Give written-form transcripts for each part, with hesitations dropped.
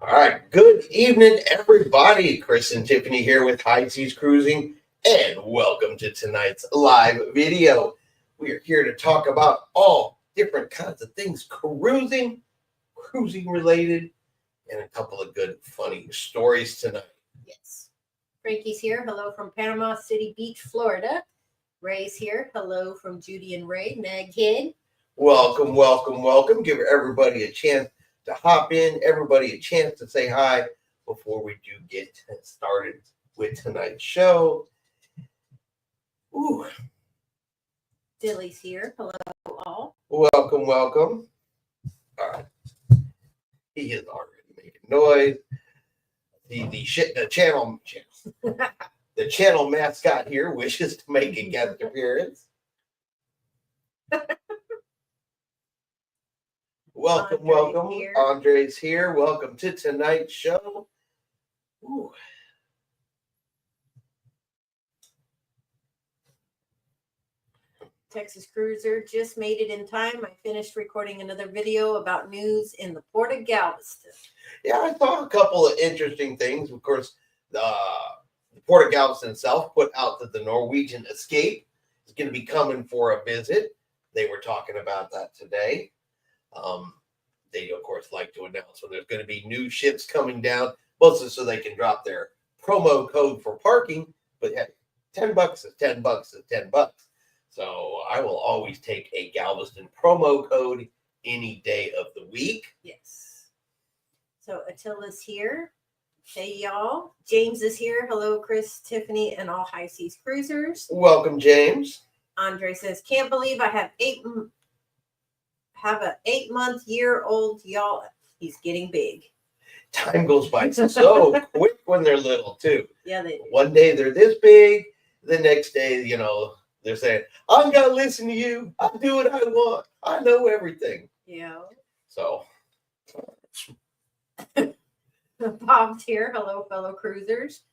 All right, good evening, everybody. Chris and Tiffany here with High Seas Cruising, and welcome to tonight's live video. We are here to talk about all different kinds of things cruising related, and a couple of good, funny stories tonight. Yes. Frankie's here. Hello from Panama City Beach, Florida. Ray's here. Hello from Judy and Ray, Nag Kid. Welcome, welcome, welcome. Give everybody a chance to hop in, everybody a chance to say hi before we do get started with tonight's show. Ooh. Dilly's here. Hello, all. Welcome, welcome. All right. He is already making noise. The channel mascot here wishes to make a guest appearance. Welcome, welcome. Andre's here. Welcome to tonight's show. Ooh. Texas Cruiser just made it in time. I finished recording another video about news in the Port of Galveston. Yeah, I saw a couple of interesting things. Of course, the Port of Galveston itself put out that the Norwegian Escape is going to be coming for a visit. They were talking about that today. They, of course, like to announce when there's going to be new ships coming down, mostly so they can drop their promo code for parking. But yeah, $10 is $10 is $10. So I will always take a Galveston promo code any day of the week. Yes. So Attila's here. Hey, y'all. James is here. Hello, Chris, Tiffany, and all High Seas Cruisers. Welcome, James. Andre says, can't believe I have an 8-month-year-old, y'all. He's getting big. Time goes by so quick when they're little, too. Yeah, they do. One day they're this big. The next day, they're saying, I'm going to listen to you. I do what I want. I know everything. Yeah. So. Bob's here. Hello, fellow cruisers.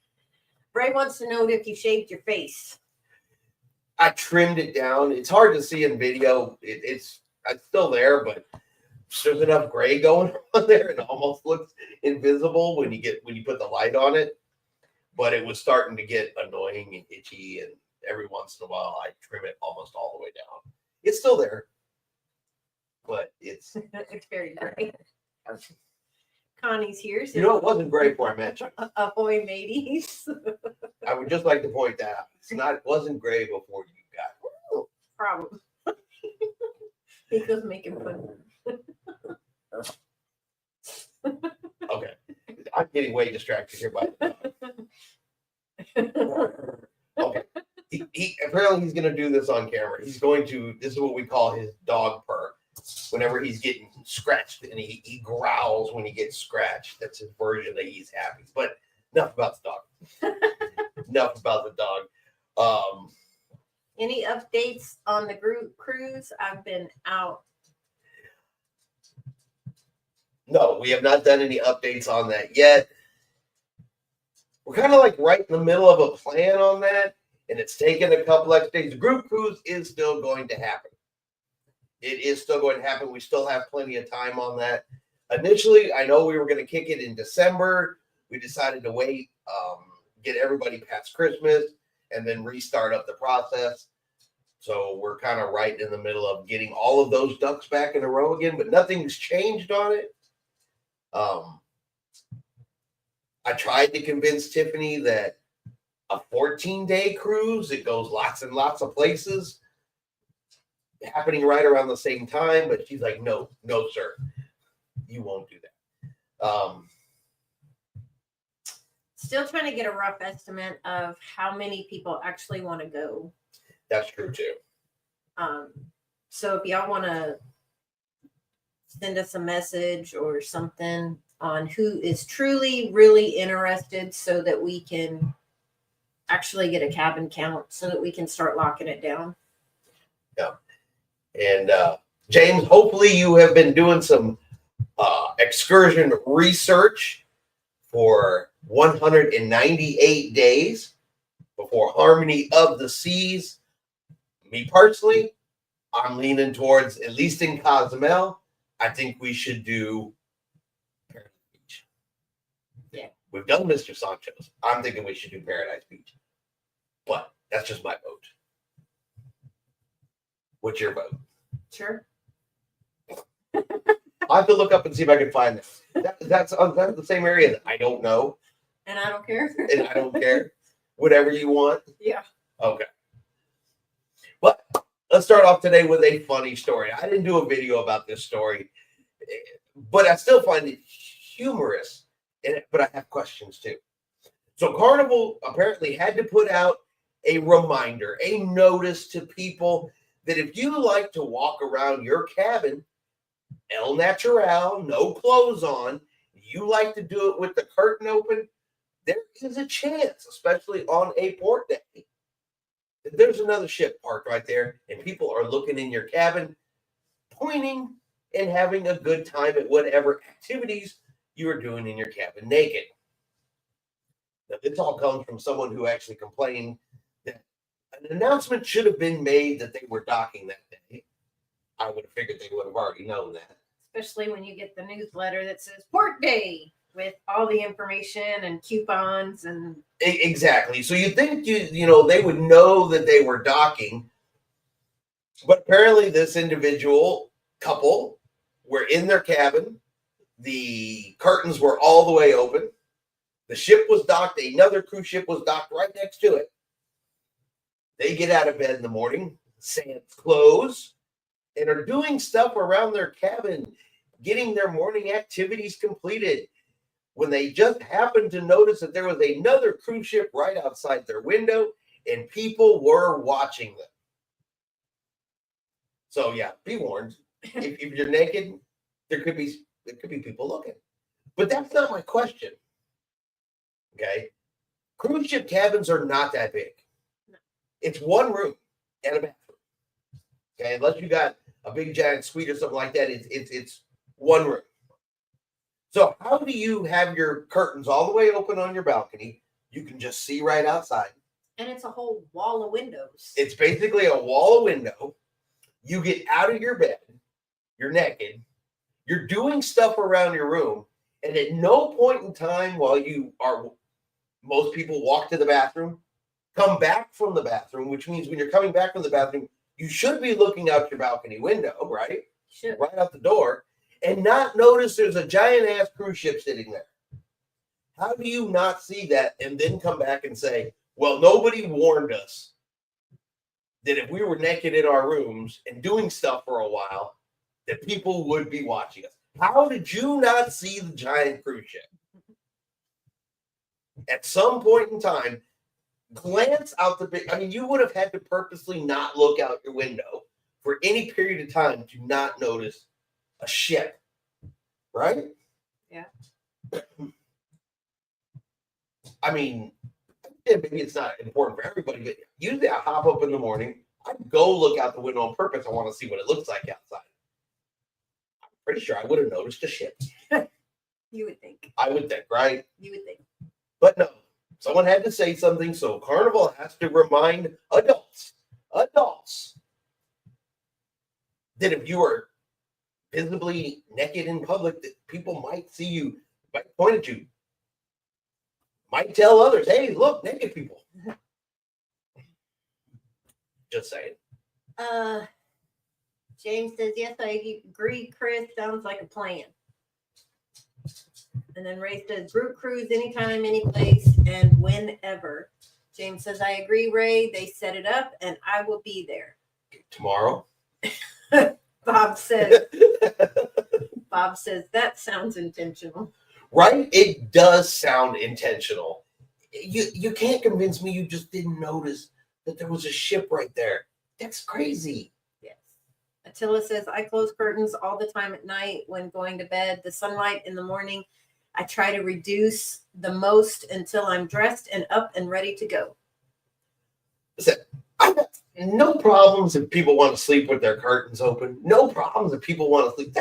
Ray wants to know if you shaved your face. I trimmed it down. It's hard to see in video. It's still there, but there's enough gray going on there. It almost looks invisible when you put the light on it. But it was starting to get annoying and itchy, and every once in a while I trim it almost all the way down. It's still there, but it's it's very gray. Connie's here. So it wasn't gray before I met you. Ahoy, mateys. I would just like to point that out. It wasn't gray before you got it. Problem. He goes making fun. Okay. I'm getting way distracted here by okay. He apparently he's going to do this on camera. This is what we call his dog purr. Whenever he's getting scratched, and he growls when he gets scratched. That's his version that he's happy. But enough about the dog. Enough about the dog. Any updates on the group cruise? I've been out. No, we have not done any updates on that yet. We're kind of like right in the middle of a plan on that, and it's taken a couple extra days. The group cruise is still going to happen. It is still going to happen. We still have plenty of time on that. Initially, I know we were going to kick it in December. We decided to wait, get everybody past Christmas, and then restart up the process. So we're kind of right in the middle of getting all of those ducks back in a row again, but nothing's changed on it. I tried to convince Tiffany that a 14-day cruise, it goes lots and lots of places, happening right around the same time, but she's like, no, sir, you won't do that. Still trying to get a rough estimate of how many people actually want to go. That's true too. So if y'all want to send us a message or something on who is truly really interested, so that we can actually get a cabin count, so that we can start locking it down. Yeah. And James, hopefully you have been doing some excursion research for 198 days before Harmony of the Seas. Me personally, I'm leaning towards, at least in Cozumel, I think we should do Paradise Beach. We've done Mr. Sancho's. I'm thinking we should do Paradise Beach. But that's just my vote. What's your vote? Sure. I'll have to look up and see if I can find that. That's the same area that I don't know. And I don't care. And I don't care. Whatever you want. Yeah. Okay. But let's start off today with a funny story. I didn't do a video about this story, but I still find it humorous. But I have questions too. So Carnival apparently had to put out a reminder, a notice to people that if you like to walk around your cabin, el natural, no clothes on, you like to do it with the curtain open, there is a chance, especially on a port day, that there's another ship parked right there and people are looking in your cabin, pointing and having a good time at whatever activities you are doing in your cabin naked. Now, this all comes from someone who actually complained that an announcement should have been made that they were docking that day. I would have figured they would have already known that. Especially when you get the newsletter that says Port Day with all the information and coupons and Exactly. So you think they would know that they were docking, but apparently this individual couple were in their cabin. The curtains were all the way open. The ship was docked. Another cruise ship was docked right next to it. They get out of bed in the morning, sans clothes, and are doing stuff around their cabin, getting their morning activities completed, when they just happened to notice that there was another cruise ship right outside their window, and people were watching them. So yeah, be warned. If you're naked, there could be people looking. But that's not my question. Okay? Cruise ship cabins are not that big. No. It's one room and a bathroom. Okay, unless you got a big giant suite or something like that, it's one room. So how do you have your curtains all the way open on your balcony? You can just see right outside. And it's a whole wall of windows. It's basically a wall of window. You get out of your bed, you're naked, you're doing stuff around your room, and at no point in time while most people walk to the bathroom, come back from the bathroom, which means when you're coming back from the bathroom, you should be looking out your balcony window, right? Should. Right out the door, and not notice there's a giant ass cruise ship sitting there. How do you not see that and then come back and say, well, nobody warned us that if we were naked in our rooms and doing stuff for a while, that people would be watching us? How did you not see the giant cruise ship? At some point in time, glance out the big. I mean, you would have had to purposely not look out your window for any period of time to not notice a ship, right? Yeah. I mean, maybe it's not important for everybody, but usually I hop up in the morning, I go look out the window on purpose. I want to see what it looks like outside. I'm pretty sure I would have noticed a ship. You would think. I would think, right? You would think. But no, someone had to say something, so Carnival has to remind adults, that if you are visibly naked in public, that people might see you, might point at you, might tell others, hey, look, naked people. Just saying. James says, yes, I agree, Chris. Sounds like a plan. And then Ray says, group cruise anytime, any place, and whenever. James says, I agree, Ray. They set it up, and I will be there. Tomorrow. Bob says, that sounds intentional. Right? It does sound intentional. You can't convince me you just didn't notice that there was a ship right there. That's crazy. Yes. Attila says, I close curtains all the time at night when going to bed. The sunlight in the morning, I try to reduce the most until I'm dressed and up and ready to go. Listen, I've got no problems if people want to sleep with their curtains open. No problems if people want to sleep.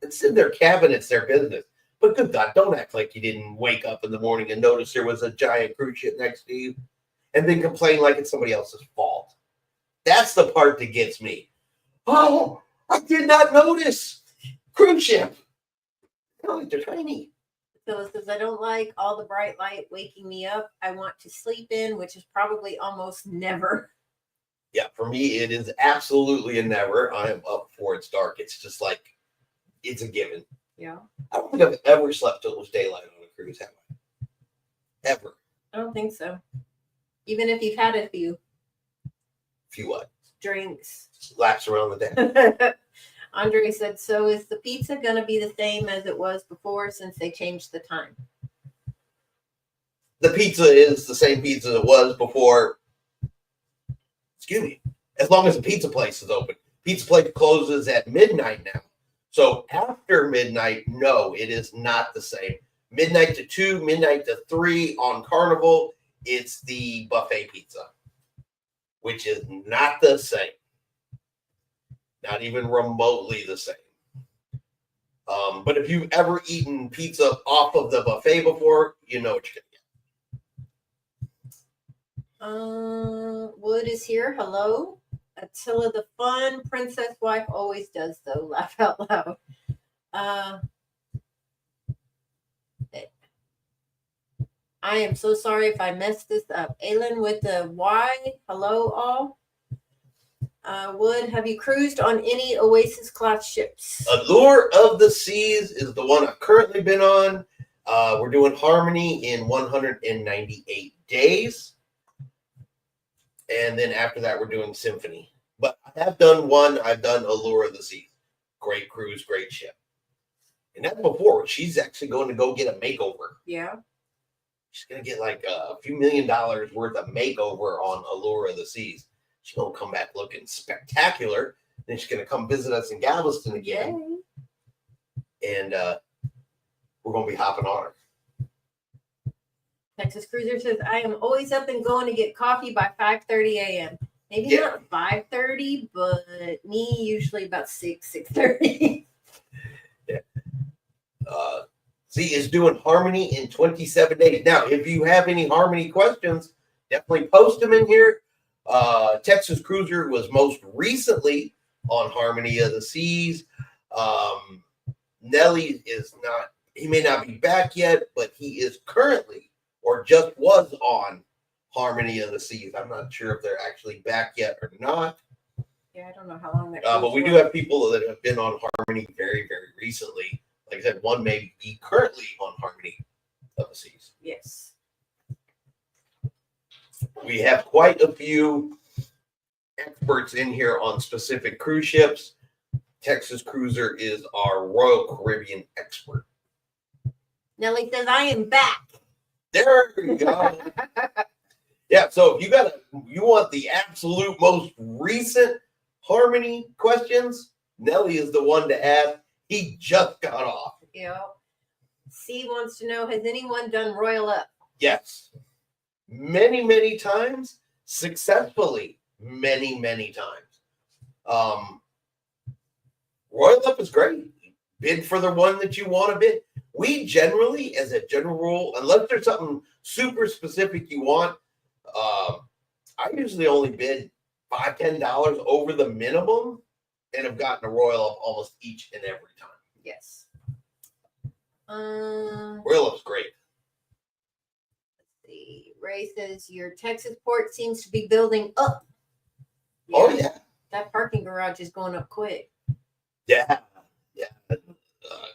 It's in their cabin. It's their business. But good God, don't act like you didn't wake up in the morning and notice there was a giant cruise ship next to you and then complain like it's somebody else's fault. That's the part that gets me. Oh, I did not notice. Cruise ship. Oh, they're tiny. Phyllis says, I don't like all the bright light waking me up. I want to sleep in, which is probably almost never. Yeah, for me, it is absolutely a never. I am up before it's dark. It's just like, it's a given. Yeah. I don't think I've ever slept till it was daylight on a cruise, have I? Ever. I don't think so. Even if you've had a few Few what? drinks. Laps around the day. Andre said, so is the pizza going to be the same as it was before since they changed the time? The pizza is the same pizza it was before. Excuse me. As long as the pizza place is open. Pizza place closes at midnight now. So after midnight, no, it is not the same. Midnight to 2, midnight to 3 on Carnival, it's the buffet pizza, which is not the same. Not even remotely the same. But if you've ever eaten pizza off of the buffet before, you know what you're going to get. Wood is here. Hello. Attila the fun princess wife always does, though. Laugh out loud. I am so sorry if I messed this up. Aylin with the Y. Hello, all. Wood, have you cruised on any Oasis class ships? Allure of the Seas is the one I've currently been on. We're doing Harmony in 198 days. And then after that, we're doing Symphony. But I have done one. I've done Allure of the Seas. Great cruise, great ship. And that's before. She's actually going to go get a makeover. Yeah. She's going to get like a few $1 million worth of makeover on Allure of the Seas. She's going to come back looking spectacular. Then she's going to come visit us in Galveston again. Yay. And we're going to be hopping on her. Texas Cruiser says, I am always up and going to get coffee by 5:30 a.m. Maybe not 5:30, but me usually about 6:30. Yeah. Z is doing Harmony in 27 days. Now, if you have any Harmony questions, definitely post them in here. Texas Cruiser was most recently on Harmony of the Seas. Nelly is not, he may not be back yet, but he is currently or just was on Harmony of the Seas. I'm not sure if they're actually back yet or not. Yeah, I don't know how long that but we do have people that have been on Harmony very, very recently. Like I said, one may be currently on Harmony of the Seas. Yes. We have quite a few experts in here on specific cruise ships. Texas Cruiser is our Royal Caribbean expert. Nelly says, I am back. There you go. Yeah, so if you want the absolute most recent Harmony questions, Nelly is the one to ask. He just got off. Yeah. C wants to know, has anyone done Royal Up? Yes. Many, many times. Successfully. Many, many times. Royal Up is great. Bid for the one that you want to bid. We generally, as a general rule, unless there's something super specific you want, I usually only bid $5, $10 over the minimum and have gotten a Royal Up almost each and every time. Yes. Royal Up's great. Let's see. Ray says, your Texas port seems to be building up. Yeah. Oh, yeah. That parking garage is going up quick. Yeah. Yeah.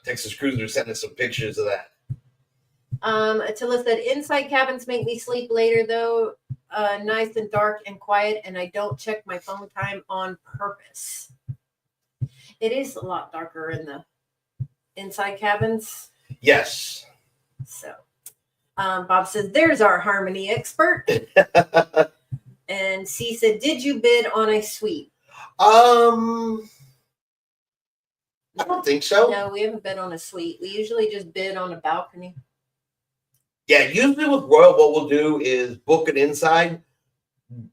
Texas Cruiser sent us some pictures of that. Attila said, inside cabins make me sleep later, though. Nice and dark and quiet, and I don't check my phone time on purpose. It is a lot darker in the inside cabins. Yes. So, Bob says, there's our Harmony expert. And C said, did you bid on a suite? I don't think so. No, we haven't bid on a suite. We usually just bid on a balcony. Yeah, usually with Royal, what we'll do is book it inside.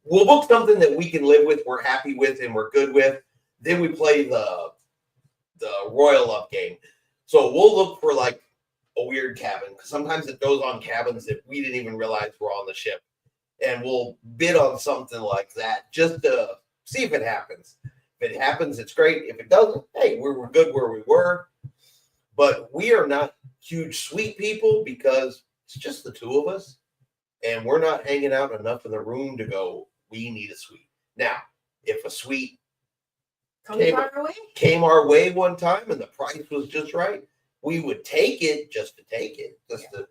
We'll book something that we can live with, we're happy with, and we're good with. Then we play the Royal Up game. So we'll look for like a weird cabin, because sometimes it goes on cabins that we didn't even realize were on the ship. And we'll bid on something like that just to see if it happens. If it happens, it's great. If it doesn't, hey, we're good where we were. But we are not huge suite people because it's just the two of us, and we're not hanging out enough in the room to go, we need a suite. Now, if a suite came our way one time and the price was just right, we would take it just to take it, just to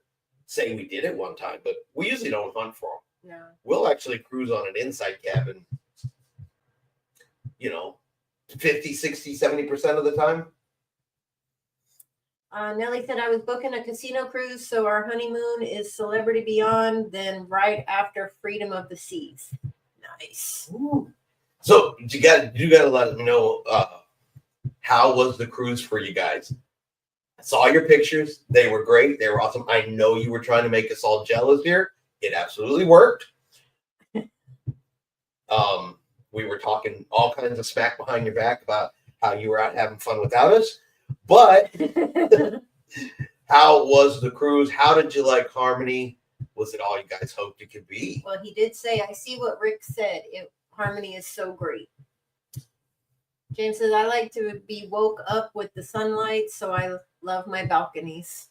say we did it one time. But we usually don't hunt for them. No. We'll actually cruise on an inside cabin, 50, 60, 70% of the time. Nellie said, I was booking a casino cruise, so our honeymoon is Celebrity Beyond, then right after Freedom of the Seas. Nice. Ooh. So you got to let me know, how was the cruise for you guys? I saw your pictures. They were great. They were awesome. I know you were trying to make us all jealous here. It absolutely worked. We were talking all kinds of smack behind your back about how you were out having fun without us. But how was the cruise? How did you like Harmony? Was it all you guys hoped it could be? Well, he did say, I see what Rick said. Harmony is so great. James says, I like to be woke up with the sunlight, so I love my balconies.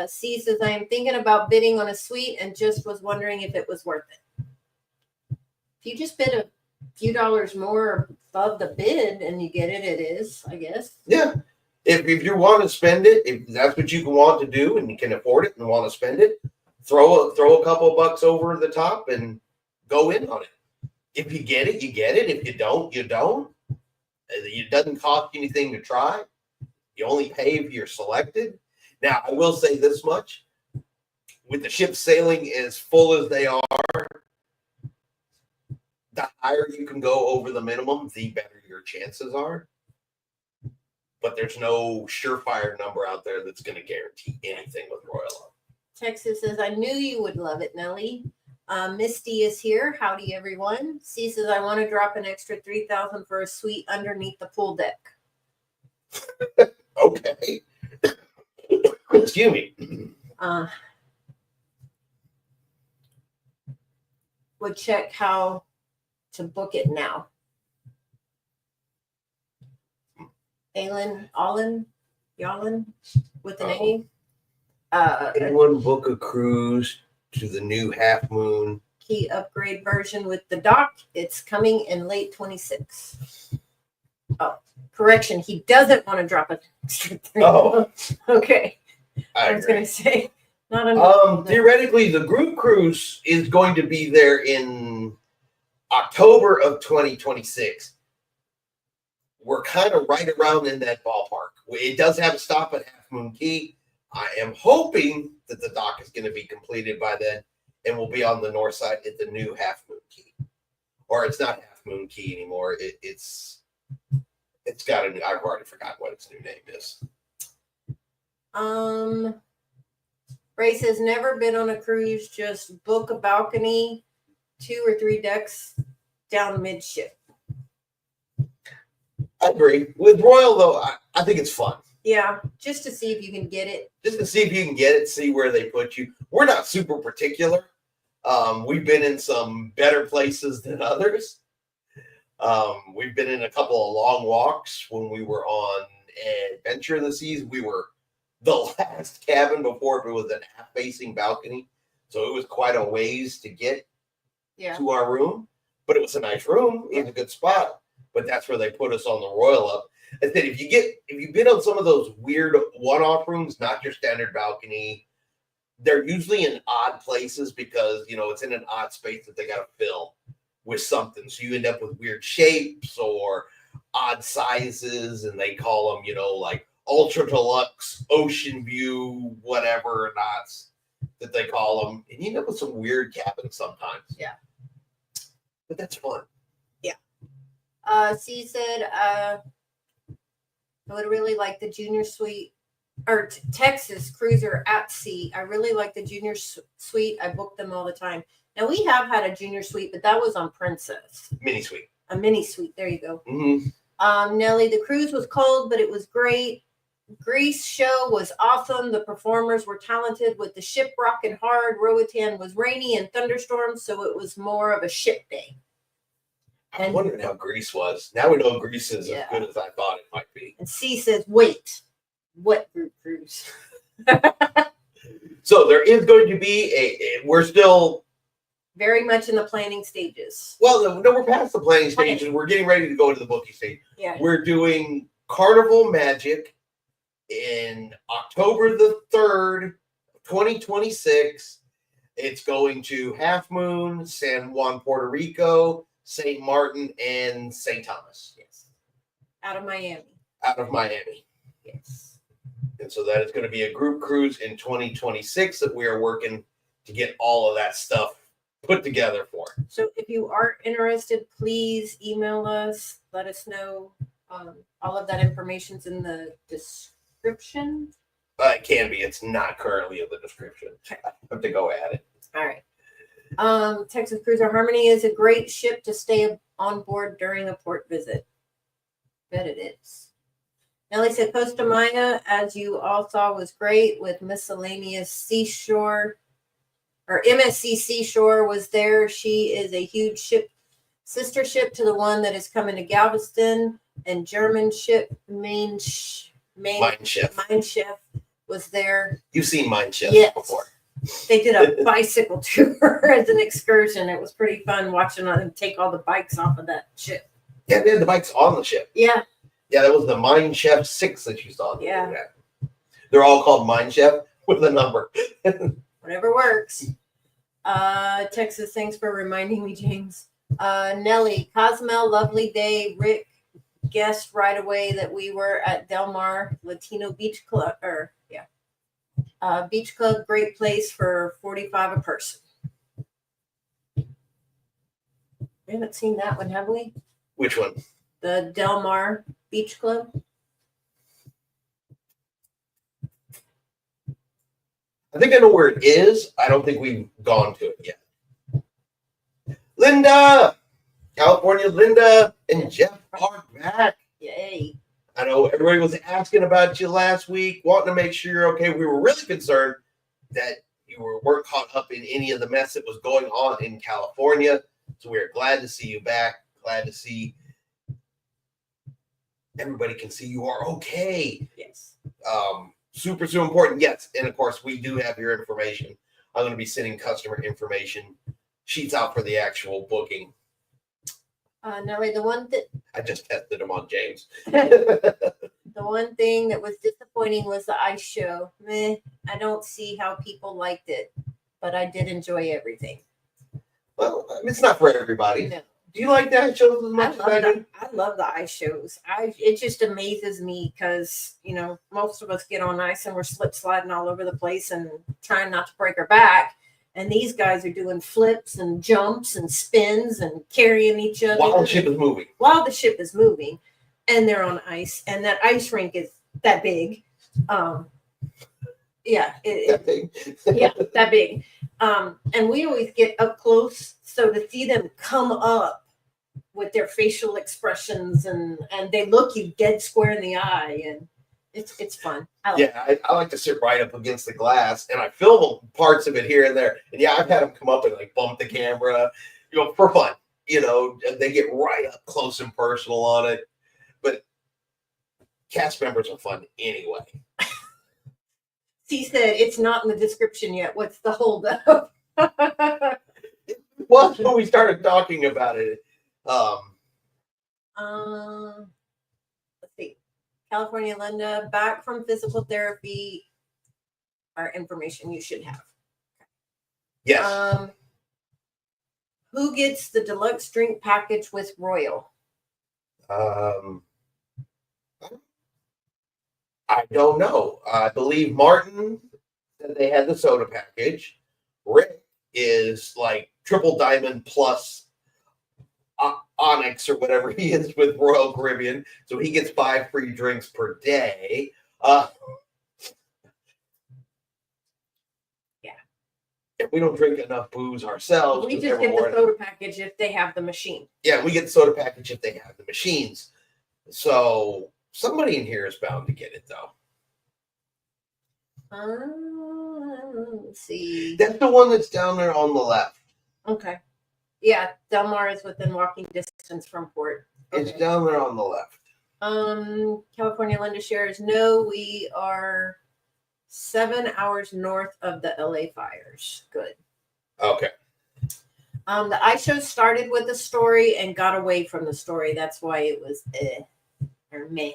C says, I am thinking about bidding on a suite and just was wondering if it was worth it. If you just bid a few dollars more above the bid and you get it, it is, I guess. Yeah. If you want to spend it, if that's what you want to do and you can afford it and want to spend it, throw a couple bucks over the top and go in on it. If you get it, you get it. If you don't, you don't. It doesn't cost you anything to try. You only pay if you're selected. Now, I will say this much. With the ships sailing as full as they are, the higher you can go over the minimum, the better your chances are. But there's no surefire number out there that's going to guarantee anything with Royal. Texas says, I knew you would love it, Nellie. Misty is here. Howdy, everyone. C says, I want to drop an extra $3,000 for a suite underneath the pool deck. Okay. Excuse me. Would check how to book it now. Yalin with an A. Anyone book a cruise to the new Half Moon Key upgrade version with the dock? It's coming in late 26. Oh, correction. He doesn't want to drop it. Oh, okay. I was going to say not enough. Theoretically, the group cruise is going to be there in October of 2026. We're kind of right around in that ballpark. It does have a stop at Half Moon Key. I am hoping that the dock is going to be completed by then and we'll be on the north side at the new Half Moon Key. Or it's not Half Moon Key anymore. It's got a new, I've already forgotten what its new name is. Ray says, never been on a cruise, just book a balcony, 2 or 3 decks down midship. I agree. With Royal, though, I think it's fun. Yeah, just to see if you can get it. Just to see if you can get it, see where they put you. We're not super particular. We've been in some better places than others. We've been in a couple of long walks when we were on Adventure in the Seas. We were the last cabin before it was an aft-facing balcony. So it was quite a ways to get to our room. But it was a nice room. It was a good spot. But that's where they put us on the Royal up. I said, if you've been on some of those weird one-off rooms, not your standard balcony, they're usually in odd places because, it's in an odd space that they got to fill with something. So you end up with weird shapes or odd sizes, and they call them, like ultra deluxe, ocean view, whatever or not that they call them. And you end up with some weird cabins sometimes. Yeah. But that's fun. Yeah. C said, I would really like the junior suite or Texas cruiser at sea. I really like the junior suite. I book them all the time. Now we have had a junior suite, but that was on Princess. Mini suite. A mini suite. There you go. Mm-hmm. Nellie, the cruise was cold, but it was great. Greece show was awesome. The performers were talented with the ship rocking hard. Roatan was rainy and thunderstorms, so it was more of a ship day. I'm wondering how Greece was. Now we know Greece is as good as I thought it might be. And C says, wait. What group cruise? So there is going to be we're still, Very much in the planning stages. well, no, we're past the planning stage and we're getting ready to go into the booking stage. Yeah. We're doing Carnival Magic in October the 3rd, 2026. It's going to Half Moon, San Juan, Puerto Rico, St. Martin, and St. Thomas. Yes. Out of Miami. Out of Miami. Yes. And so that is going to be a group cruise in 2026 that we are working to get all of that stuff put together for. So if you are interested, please email us. Let us know. All of that information's in the description. It can be. It's not currently in the description. Okay. I have to go at it. All right. Texas Cruiser Harmony is a great ship to stay on board during a port visit. Bet it is. Nellie said Costa Maya, as you all saw, was great with miscellaneous seashore, or MSC Seashore was there. She is a huge ship, sister ship to the one that is coming to Galveston, and German ship Mein Schiff was there. You've seen Mein Schiff before. They did a bicycle tour as an excursion. It was pretty fun watching them take all the bikes off of that ship. Yeah, they had the bikes on the ship. Yeah. Yeah, that was the Mein Chef 6 that you saw. Yeah. They're all called Mein Chef with a number. Whatever works. Texas, thanks for reminding me, James. Nellie, Cozumel, lovely day. Rick guessed right away that we were at Del Mar Latino Beach Club, Beach Club, great place for $45 a person. We haven't seen that one, have we? Which one? The Del Mar Beach Club. I think I know where it is. I don't think we've gone to it yet. Linda! California Linda and Jeff are back. Yay. I know everybody was asking about you last week, wanting to make sure you're okay. We were really concerned that you weren't caught up in any of the mess that was going on in California. So we're glad to see you back. Glad to see everybody can see you are okay. Yes. Super important. Yes. And of course, we do have your information. I'm going to be sending customer information sheets out for the actual booking. Nelly, the one that I just tested them on James. the one thing that was disappointing was the ice show. I don't see how people liked it, but I did enjoy everything. Well, it's not for everybody. No. Do you like that shows as much as I do? I love the ice shows. It just amazes me because, most of us get on ice and we're slip sliding all over the place and trying not to break our back. And these guys are doing flips and jumps and spins and carrying each other. While the ship is moving. While the ship is moving. And they're on ice. And that ice rink is that big. Yeah. That big. Yeah, that big. And we always get up close. So to see them come up with their facial expressions and they look you dead square in the eye, and it's fun. I like to sit right up against the glass, and I film parts of it here and there. And yeah, I've had them come up and like bump the camera, for fun. They get right up close and personal on it. But cast members are fun anyway. He said it's not in the description yet. What's the holdup? Well, when we started talking about it. Let's see. California Linda, back from physical therapy. Our information you should have. Yes. Who gets the deluxe drink package with Royal? I don't know. I believe Martin said they had the soda package. Rick is like triple diamond plus Onyx or whatever he is with Royal Caribbean. So he gets 5 free drinks per day. If we don't drink enough booze ourselves. We just get the soda package if they have the machine. Yeah, we get the soda package if they have the machines. So somebody in here is bound to get it, though. Let's see. That's the one that's down there on the left. Okay. Yeah, Del Mar is within walking distance from port. Okay. It's down there on the left. California Linda shares, no, we are 7 hours north of the LA fires. Good. Okay. The ice show started with the story and got away from the story. That's why it was or meh.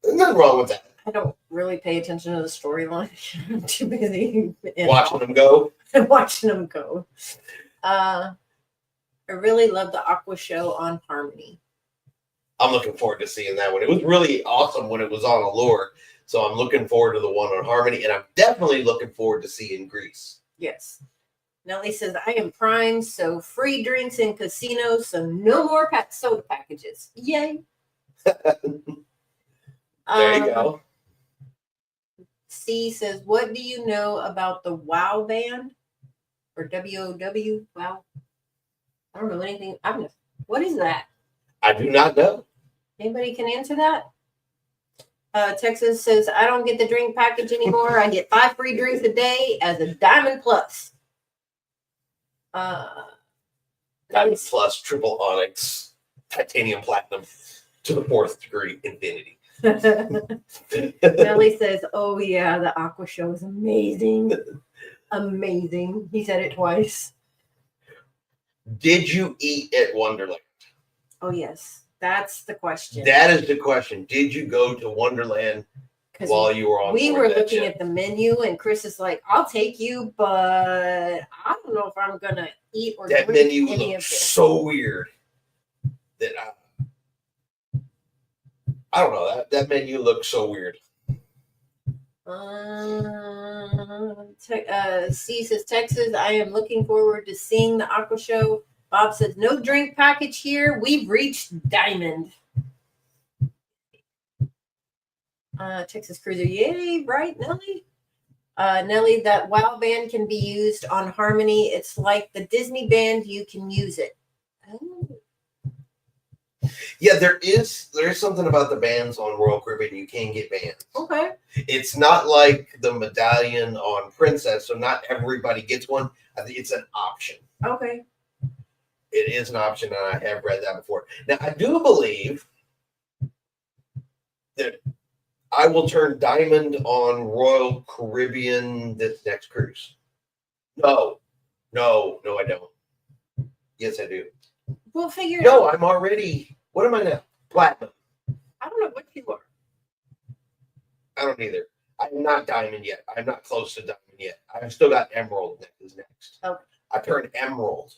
There's nothing wrong with that. I don't really pay attention to the storyline. I'm too busy Watching them go. watching them go. I really love the Aqua show on Harmony. I'm looking forward to seeing that one. It was really awesome when it was on Allure. So I'm looking forward to the one on Harmony, and I'm definitely looking forward to seeing Grease. Yes. Nellie says, I am primed, so free drinks in casinos, so no more soda packages. Yay. There you go. C says, what do you know about the WOW band? Or WOW? Wow. I don't know anything. What is that? I do not know. Anybody can answer that? Texas says, I don't get the drink package anymore. I get 5 free drinks a day as a Diamond Plus. Diamond Plus, triple onyx, titanium platinum to the 4th degree, infinity. Nellie says, oh yeah, the Aqua show is amazing. Amazing. He said it twice. Did you eat at Wonderland? Oh yes. That's the question. That is the question. Did you go to Wonderland while you were on we board were that looking ship? at the menu, and Chris is like, I'll take you, but I don't know if I'm gonna eat or That drink menu any looked of this. so weird that I don't know. That menu looked so weird. C says, Texas, I am looking forward to seeing the Aqua show. Bob says, no drink package here. We've reached Diamond. Texas Cruiser, yay, right, Nellie? Nellie, that WOW band can be used on Harmony. It's like the Disney band, you can use it. Oh. Yeah, there is something about the bands on Royal Caribbean. You can get bands. Okay. It's not like the medallion on Princess, so not everybody gets one. I think it's an option. Okay. It is an option, and I have read that before. Now, I do believe that I will turn diamond on Royal Caribbean this next cruise. No, I don't. Yes, I do. We'll figure it No, out. I'm already. What am I now? Platinum. I don't know what you are. I don't either. I'm not diamond yet. I'm not close to diamond yet. I've still got emerald next. Okay. I turned emerald.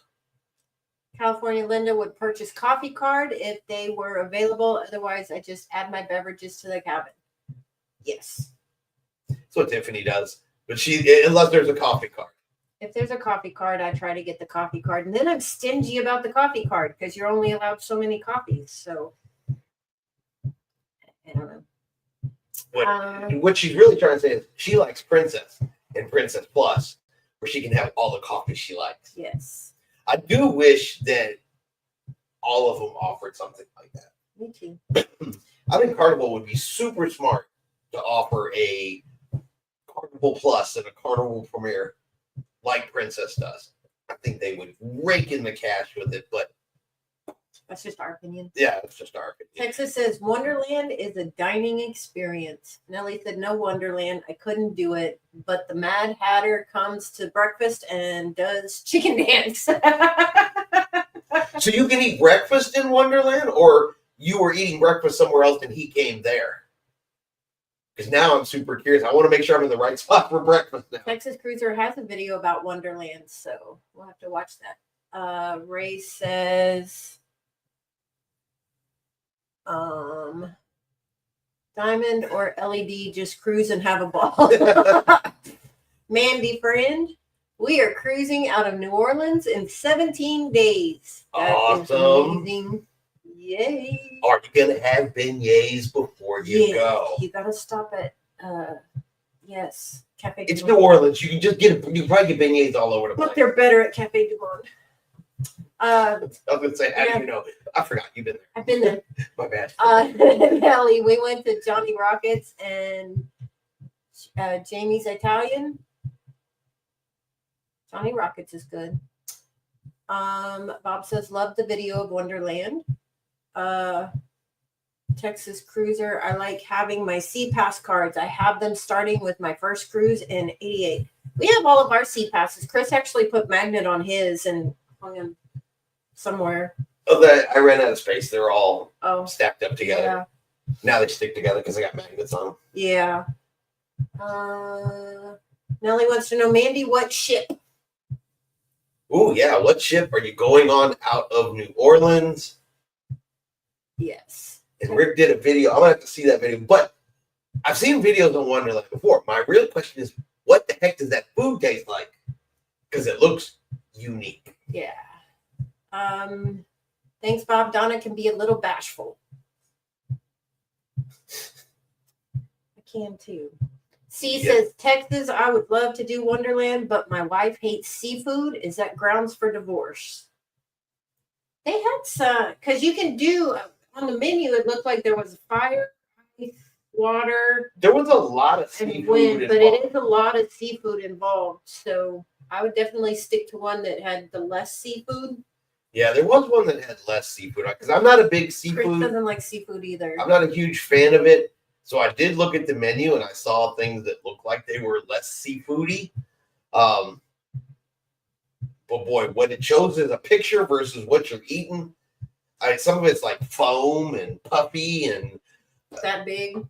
California Linda would purchase coffee card if they were available. Otherwise, I just add my beverages to the cabin. Yes. That's what Tiffany does. But unless there's a coffee card. If there's a coffee card, I try to get the coffee card. And then I'm stingy about the coffee card because you're only allowed so many coffees. So, I don't know. What she's really trying to say is she likes Princess and Princess Plus, where she can have all the coffee she likes. Yes. I do wish that all of them offered something like that. Me too. I think Carnival would be super smart to offer a Carnival Plus and a Carnival Premier like Princess does. I think they would rake in the cash with it, but that's just our opinion. Yeah, it's just our opinion. Texas says Wonderland is a dining experience. Nellie said no Wonderland. I couldn't do it, but the Mad Hatter comes to breakfast and does chicken dance. So you can eat breakfast in Wonderland, or you were eating breakfast somewhere else and he came there? Because now I'm super curious. I want to make sure I'm in the right spot for breakfast now. Texas Cruiser has a video about Wonderland, so we'll have to watch that. Ray says, Diamond or LED, just cruise and have a ball. Mandy friend, we are cruising out of New Orleans in 17 days. That is Awesome. amazing. Yay. Are you going to have beignets before you go? You got to stop at, yes, Cafe It's du New Monde. Orleans. You can just you can probably get beignets all over the place. Look, they're better at Cafe du Monde. I was going to say, how do you know? I forgot. You've been there. I've been there. My bad. Nelly, we went to Johnny Rockets and Jamie's Italian. Johnny Rockets is good. Bob says, love the video of Wonderland. Texas Cruiser, I like having my Sea Pass cards. I have them starting with my first cruise in 88. We have all of our Sea Passes. Chris actually put magnet on his and hung him somewhere. Oh, I ran out of space. They're all stacked up together. Yeah. Now they stick together because I got magnets on them. Yeah. Nellie wants to know, Mandy, what ship? Oh, yeah. What ship are you going on out of New Orleans? Yes. And Rick did a video. I'm going to have to see that video. But I've seen videos on Wonderland before. My real question is, what the heck does that food taste like? Because it looks unique. Yeah. Thanks, Bob. Donna can be a little bashful. I can too. C says, Texas, I would love to do Wonderland, but my wife hates seafood. Is that grounds for divorce? They had some, because you can do, on the menu, it looked like there was fire, ice, water. There was a lot of seafood wind, but involved. it is a lot of seafood involved. So I would definitely stick to one that had the less seafood. Yeah, there was one that had less seafood because I'm not a big seafood. Chris doesn't like seafood either. I'm not a huge fan of it. So I did look at the menu and I saw things that looked like they were less seafoody. But boy, what it shows is a picture versus what you're eating. Some of it's like foam and puffy and that big.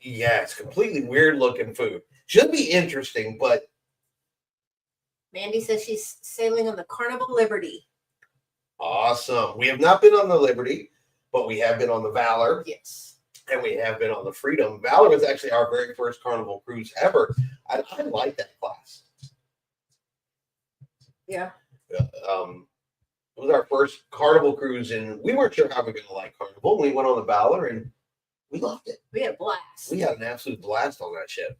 Yeah, it's completely weird looking food. Should be interesting, but Mandy says she's sailing on the Carnival Liberty. Awesome. We have not been on the Liberty, but we have been on the Valor. Yes. And we have been on the Freedom. Valor was actually our very first Carnival cruise ever. I like that class. Yeah. It was our first Carnival cruise, and we weren't sure how we were going to like Carnival. We went on the Valor, and we loved it. We had a blast. We had an absolute blast on that ship.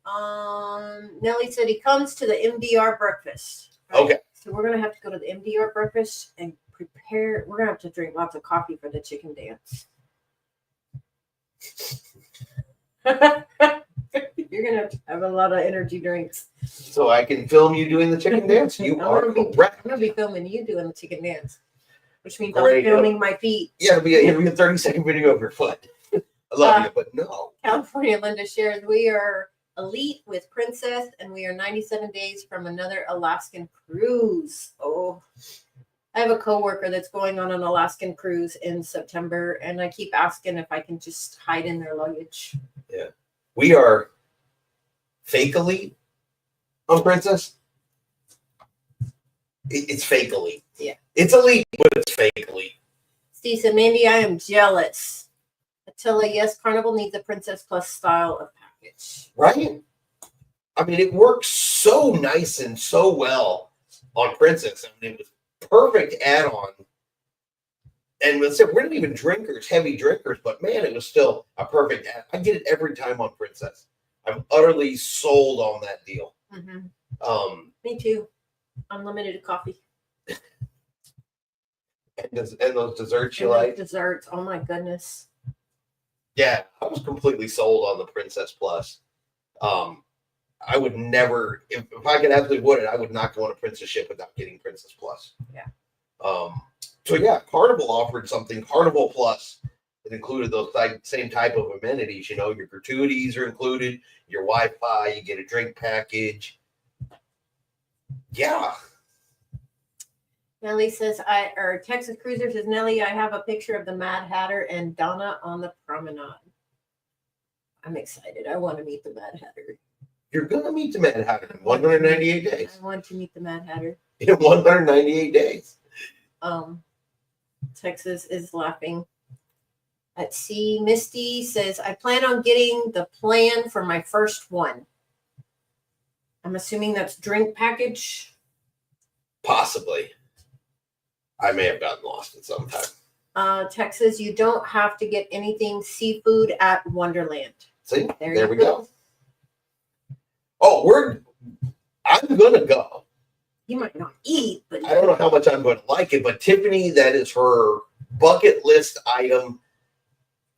Nellie said he comes to the MDR breakfast. Right? Okay. So we're going to have to go to the MDR breakfast and prepare. We're going to have to drink lots of coffee for the chicken dance. You're going to have a lot of energy drinks. So I can film you doing the chicken dance? You are correct. I'm going to be filming you doing the chicken dance, which means I'm filming my feet. Yeah, it'll be a 30-second video of your foot. I love you, but no. California Linda shares, we are elite with Princess, and we are 97 days from another Alaskan cruise. Oh, I have a coworker that's going on an Alaskan cruise in September, and I keep asking if I can just hide in their luggage. Yeah. We are fake elite on Princess. It's fake elite. Yeah. It's elite, but it's fake elite. Steve said, Mandy, I am jealous. Attila, yes, Carnival needs a Princess Plus style of package. Right? I mean, it works so nice and so well on Princess. I mean, it was perfect add-on. And let's say we're not even drinkers, heavy drinkers, but man, it was still a perfect add. I get it every time on Princess. I'm utterly sold on that deal. Mm-hmm. Me too. Unlimited coffee. And those desserts you like? Desserts. Oh my goodness. Yeah, I was completely sold on the Princess Plus. I would never, if I could absolutely would it, I would not go on a Princess ship without getting Princess Plus. Yeah. So yeah, Carnival offered something, Carnival Plus. It included those same type of amenities. You know, your gratuities are included, your Wi-Fi, you get a drink package. Yeah. Nellie says, Texas Cruiser says, Nellie, I have a picture of the Mad Hatter and Donna on the promenade. I'm excited. I want to meet the Mad Hatter. You're going to meet the Mad Hatter in 198 days. I want to meet the Mad Hatter. In 198 days. Texas is laughing. Let's see. Misty says, I plan on getting the plan for my first one. I'm assuming that's drink package. Possibly. I may have gotten lost at some time. Texas, you don't have to get anything seafood at Wonderland. See, there we go. Oh, I'm going to go. You might not eat, but I don't know how much I'm going to like it, but Tiffany, that is her bucket list item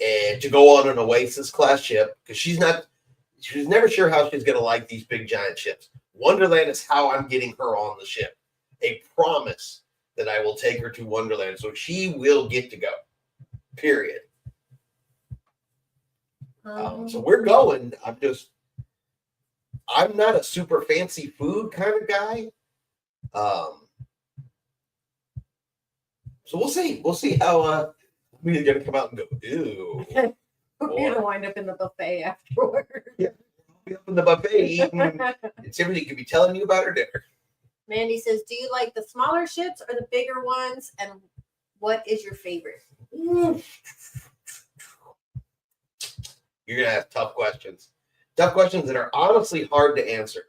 and to go on an Oasis class ship because she's never sure how she's going to like these big giant ships. Wonderland is how I'm getting her on the ship. A promise then I will take her to Wonderland. So she will get to go. Period. So we're going. I'm not a super fancy food kind of guy. So we'll see. We'll see how we're gonna come out and go, ew. We're gonna wind up in the buffet afterwards. Yeah. We'll be up in the buffet eating, and Tiffany could be telling you about her dinner. Mandy says, do you like the smaller ships or the bigger ones? And what is your favorite? You're gonna have tough questions. Tough questions that are honestly hard to answer.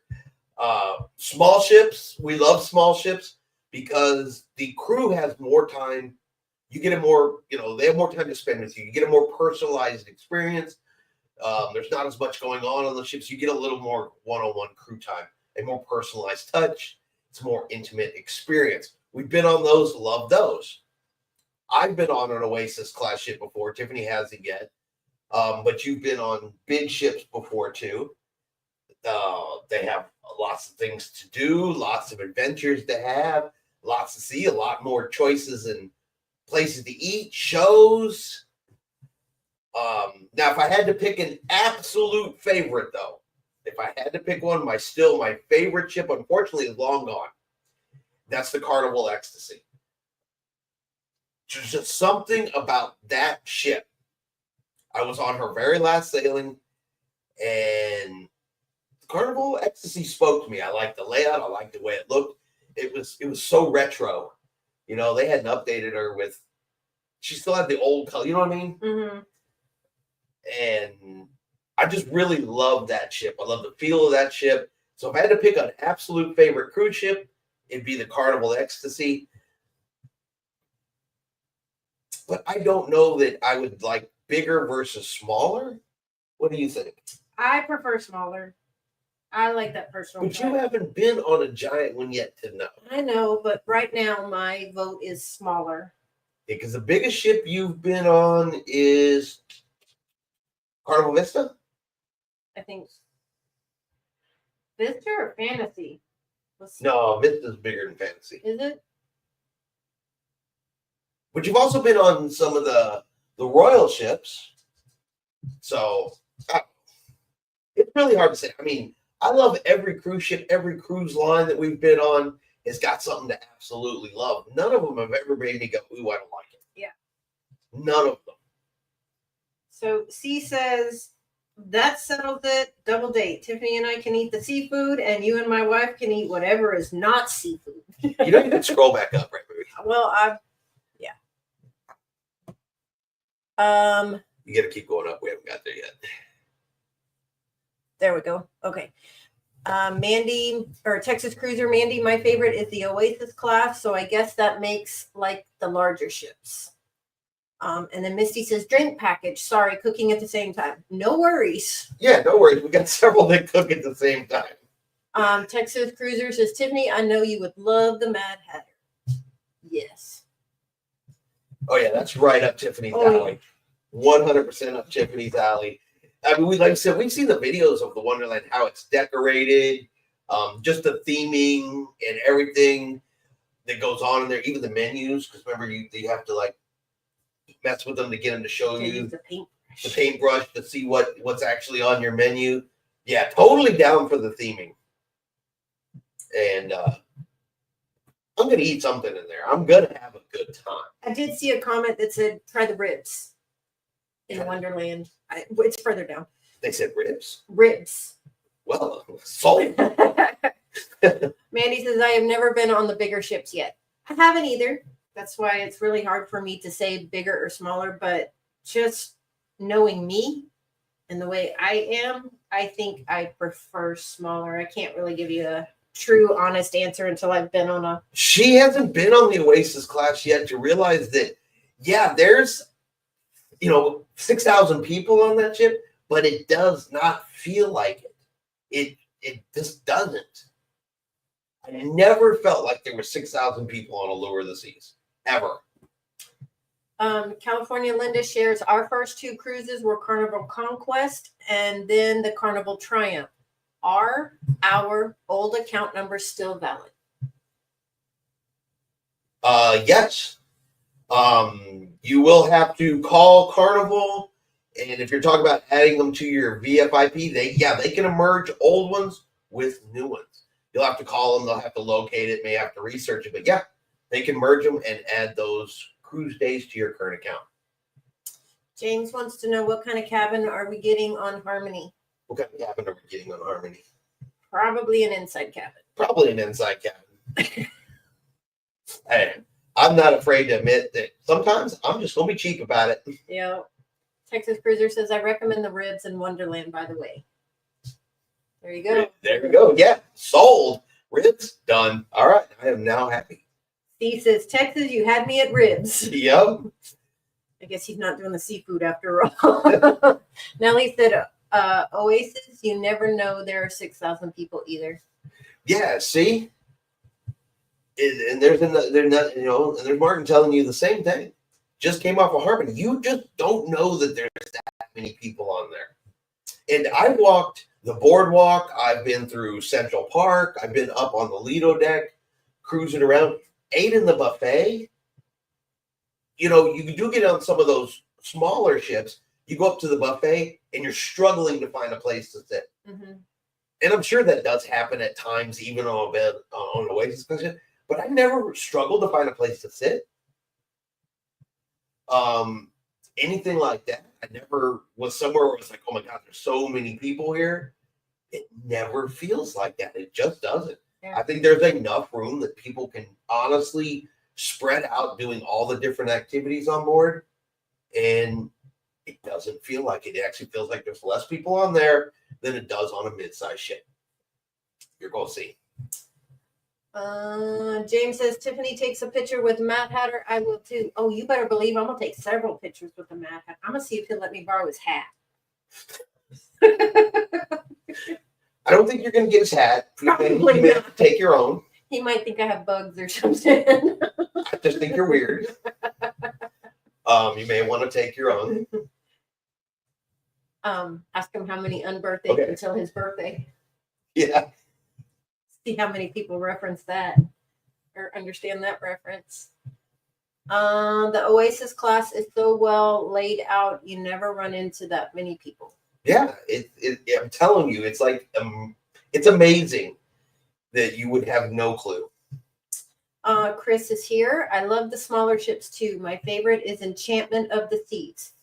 Small ships, we love small ships because the crew has more time. You get a more, they have more time to spend with you. You get a more personalized experience. There's not as much going on the ships. You get a little more one-on-one crew time, a more personalized touch. It's a more intimate experience. We've been on those, love those. I've been on an Oasis class ship before. Tiffany hasn't yet. But you've been on big ships before too. They have lots of things to do, lots of adventures to have, lots to see, a lot more choices and places to eat, shows. Now, if I had to pick an absolute favorite, though, if I had to pick one, my favorite ship, unfortunately, is long gone. That's the Carnival Ecstasy. There's just something about that ship. I was on her very last sailing, and the Carnival Ecstasy spoke to me. I liked the layout. I liked the way it looked. It was so retro. They hadn't updated her with. She still had the old color. You know what I mean? Mm-hmm. And I just really love that ship. I love the feel of that ship. So if I had to pick an absolute favorite cruise ship, it'd be the Carnival Ecstasy. But I don't know that I would like bigger versus smaller. What do you think? I prefer smaller. I like that personal. But you haven't been on a giant one yet to know. I know, but right now my vote is smaller. Yeah, because the biggest ship you've been on is Carnival Vista? I think. Vista or Fantasy? No, Vista's bigger than Fantasy. Is it? But you've also been on some of the royal ships. So it's really hard to say. I mean, I love every cruise ship, every cruise line that we've been on has got something to absolutely love. None of them have ever made me go, ooh, I don't like it. Yeah. None of them. So C says, that settles it. Double date. Tiffany and I can eat the seafood, and you and my wife can eat whatever is not seafood. You can scroll back up, right, baby? Well, yeah. You got to keep going up. We haven't got there yet. There we go. Okay. Mandy, or Texas Cruiser Mandy, my favorite is the Oasis class, so I guess that makes like the larger ships. And then Misty says drink package. Sorry, cooking at the same time. No worries. Yeah, no worries. We got several that cook at the same time. Texas Cruiser says, Tiffany, I know you would love the Mad Hatter. Yes. Oh yeah, that's right up Tiffany's alley. 100% up Tiffany's alley. I mean, like I said, we've seen the videos of the Wonderland, how it's decorated, just the theming and everything that goes on in there, even the menus. Because remember, you have to like mess with them to get them to show you the paintbrush to see what's actually on your menu. Yeah, totally down for the theming. And I'm gonna eat something in there. I'm gonna have a good time. I did see a comment that said try the ribs in Wonderland. It's further down. They said ribs. Ribs. Well, sold. Mandy says, I have never been on the bigger ships yet. I haven't either. That's why it's really hard for me to say bigger or smaller, but just knowing me and the way I am, I think I prefer smaller. I can't really give you a true, honest answer until I've been on a... She hasn't been on the Oasis class yet to realize that, yeah, there's, 6,000 people on that ship, but it does not feel like it. It just doesn't. I never felt like there were 6,000 people on Allure of the Seas, ever. California Linda shares our first two cruises were Carnival Conquest and then the Carnival Triumph. Are our old account numbers still valid? Yes. You will have to call Carnival, and if you're talking about adding them to your VFIP, they can merge old ones with new ones. You'll have to call them. They'll have to locate it. May have to research it, but yeah, they can merge them and add those cruise days to your current account. James wants to know what kind of cabin are we getting on Harmony? What kind of cabin are we getting on Harmony? Probably an inside cabin. Probably an inside cabin. Hey, I'm not afraid to admit that sometimes I'm just gonna be cheap about it. Yeah. Texas Cruiser says, I recommend the ribs in Wonderland, by the way. There you go. There you go. Yeah, sold. Ribs done. All right, I am now happy. Steve says, Texas, you had me at ribs. Yep. I guess he's not doing the seafood after all. Nellie said, Oasis, you never know there are 6,000 people either. Yeah, see? And there's there's Martin telling you the same thing. Just came off of Harmony. You just don't know that there's that many people on there. And I walked the boardwalk. I've been through Central Park. I've been up on the Lido deck, cruising around, ate in the buffet. You know, you do get on some of those smaller ships. You go up to the buffet and you're struggling to find a place to sit. Mm-hmm. And I'm sure that does happen at times, even on an Oasis excursion. But I never struggled to find a place to sit. Anything like that. I never was somewhere where it's like, oh my God, there's so many people here. It never feels like that. It just doesn't. Yeah. I think there's enough room that people can honestly spread out doing all the different activities on board. And it doesn't feel like it. It actually feels like there's less people on there than it does on a mid-size ship. You're going to see. James says, Tiffany takes a picture with Mad Hatter. I will too. Oh, you better believe I'm going to take several pictures with the Mad Hatter. I'm going to see if he'll let me borrow his hat. I don't think you're going to get his hat. Probably you may not. have to take your own. He might think I have bugs or something. I just think you're weird. You may want to take your own. Ask him how many unbirthdays until his birthday. Yeah. See how many people reference that or understand that reference. The Oasis class is so well laid out. You never run into that many people. Yeah, I'm telling you, it's like it's amazing that you would have no clue. Chris is here. I love the smaller ships too. My favorite is Enchantment of the Seas.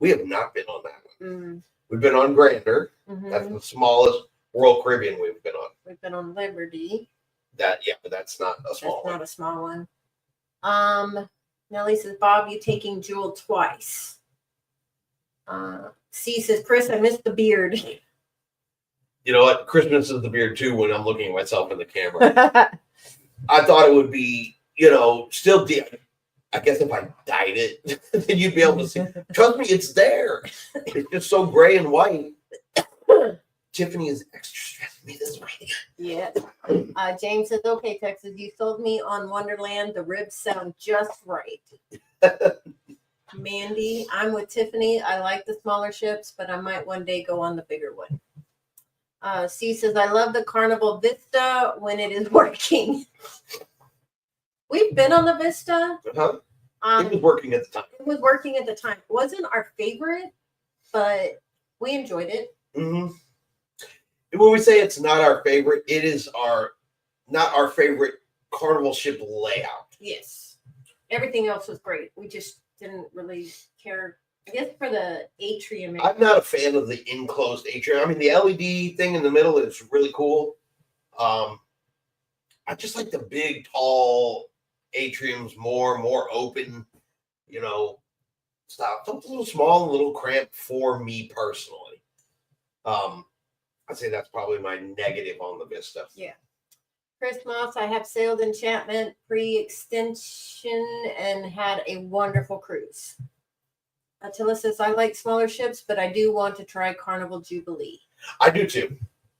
We have not been on that one. Mm. We've been on Grander. Mm-hmm. That's the smallest Royal Caribbean we've been on. We've been on Liberty. But that's not a small one. That's not a small one. Nellie says, Bob, you taking Jewel twice. C says, Chris, I missed the beard. You know what? Christmas is the beard too when I'm looking at myself in the camera. I thought it would be, still I guess if I dyed it, then you'd be able to see. Trust me, it's there. It's just so gray and white. Tiffany is extra stressing me this way. Yeah. James says, okay, Texas, you sold me on Wonderland. The ribs sound just right. Mandy, I'm with Tiffany. I like the smaller ships, but I might one day go on the bigger one. C says, I love the Carnival Vista when it is working. We've been on the Vista. Uh-huh. It was working at the time. It was working at the time. It wasn't our favorite, but we enjoyed it. Mm-hmm. When we say it's not our favorite, it is not our favorite Carnival ship layout. Yes. Everything else was great. We just didn't really care. I guess for the atrium. I'm not a fan of the enclosed atrium. I mean, the LED thing in the middle is really cool. I just like the big, tall atriums, more open, stuff. Something a little small, a little cramped for me personally. I'd say that's probably my negative on the Vista. Yeah. Chris Moss, I have sailed Enchantment pre-extension and had a wonderful cruise. Attila says, I like smaller ships, but I do want to try Carnival Jubilee. I do too.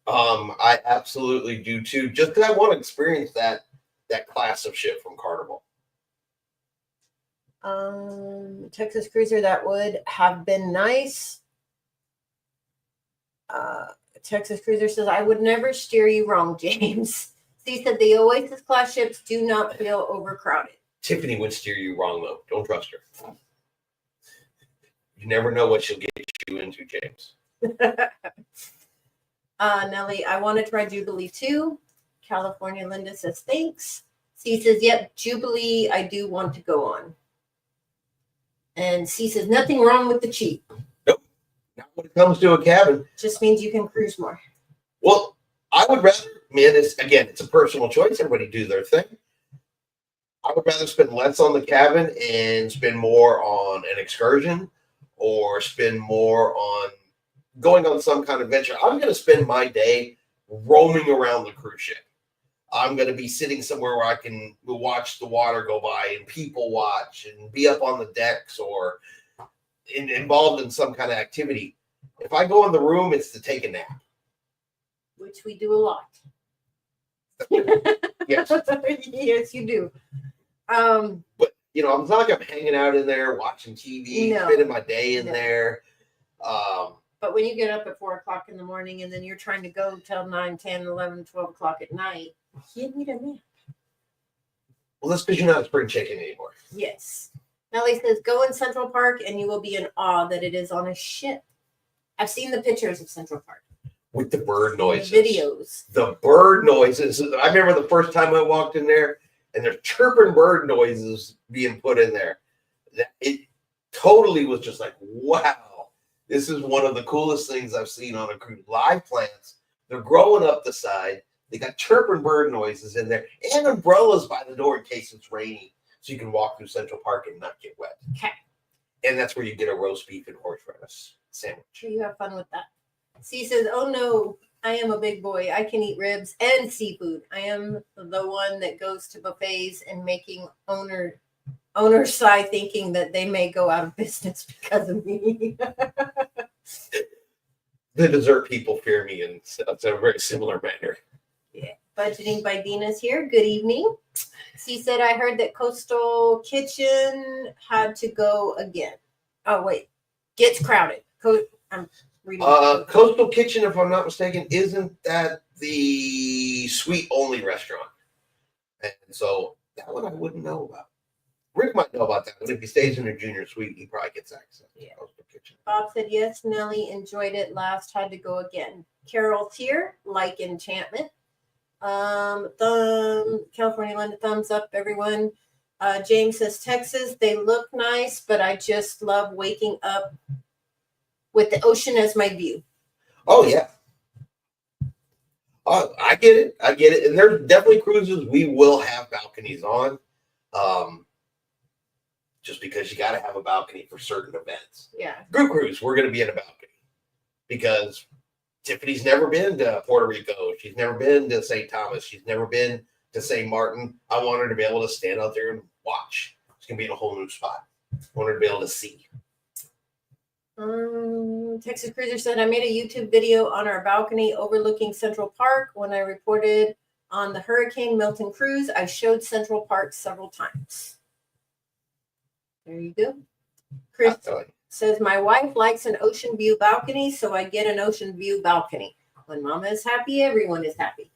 I absolutely do too. Just because I want to experience that class of ship from Carnival. Texas Cruiser, that would have been nice. Texas Cruiser says, I would never steer you wrong, James. He said the Oasis class ships do not feel overcrowded. Tiffany would steer you wrong, though. Don't trust her. You never know what she'll get you into, James. Nellie, I want to try Jubilee too. California Linda says thanks. C says, yep, Jubilee, I do want to go on. And C says, nothing wrong with the cheap. Nope. Not when it comes to a cabin. Just means you can cruise more. Well, I would rather, man, it's a personal choice. Everybody do their thing. I would rather spend less on the cabin and spend more on an excursion or spend more on going on some kind of venture. I'm going to spend my day roaming around the cruise ship. I'm going to be sitting somewhere where I can watch the water go by and people watch and be up on the decks or involved in some kind of activity. If I go in the room, it's to take a nap. Which we do a lot. Yes. Yes, you do. But, it's not like I'm hanging out in there watching TV, spending my day in there. But when you get up at 4 o'clock in the morning and then you're trying to go till 9, 10, 11, 12 o'clock at night, you need a nap. Well, that's because you're not a spring chicken anymore. Yes. Nellie says, go in Central Park and you will be in awe that it is on a ship. I've seen the pictures of Central Park. With the bird noises. The videos. The bird noises. I remember the first time I walked in there and there's chirping bird noises being put in there. It totally was just like, wow, this is one of the coolest things I've seen on a cruise. Live plants. They're growing up the side. They got chirping bird noises in there and umbrellas by the door in case it's raining so you can walk through Central Park and not get wet. Okay. And that's where you get a roast beef and horseradish sandwich. Sure, you have fun with that. C says, oh no, I am a big boy. I can eat ribs and seafood. I am the one that goes to buffets and making owners sigh thinking that they may go out of business because of me. The dessert people fear me in a very similar manner. Yeah. Budgeting by Dina's here. Good evening. She said, I heard that Coastal Kitchen had to go again. Oh, wait. Gets crowded. I'm reading. Coastal Kitchen, if I'm not mistaken, isn't that the suite only restaurant? And so that one I wouldn't know about. Rick might know about that, but if he stays in a junior suite, he probably gets access to Coastal Kitchen. Bob said, yes, Nellie enjoyed it last, had to go again. Carol's here, like enchantment. California Linda, thumbs up, everyone. James says, Texas, they look nice, but I just love waking up with the ocean as my view. Oh, yeah. I get it. And there's definitely cruises we will have balconies on. Just because you got to have a balcony for certain events. Yeah. Group cruise, we're going to be in a balcony because Tiffany's never been to Puerto Rico. She's never been to St. Thomas. She's never been to St. Martin. I want her to be able to stand out there and watch. It's going to be in a whole new spot. I want her to be able to see. Texas Cruiser said, I made a YouTube video on our balcony overlooking Central Park. When I reported on the Hurricane Milton cruise, I showed Central Park several times. There you go. Chris says, my wife likes an ocean view balcony, so I get an ocean view balcony. When Mama is happy, everyone is happy.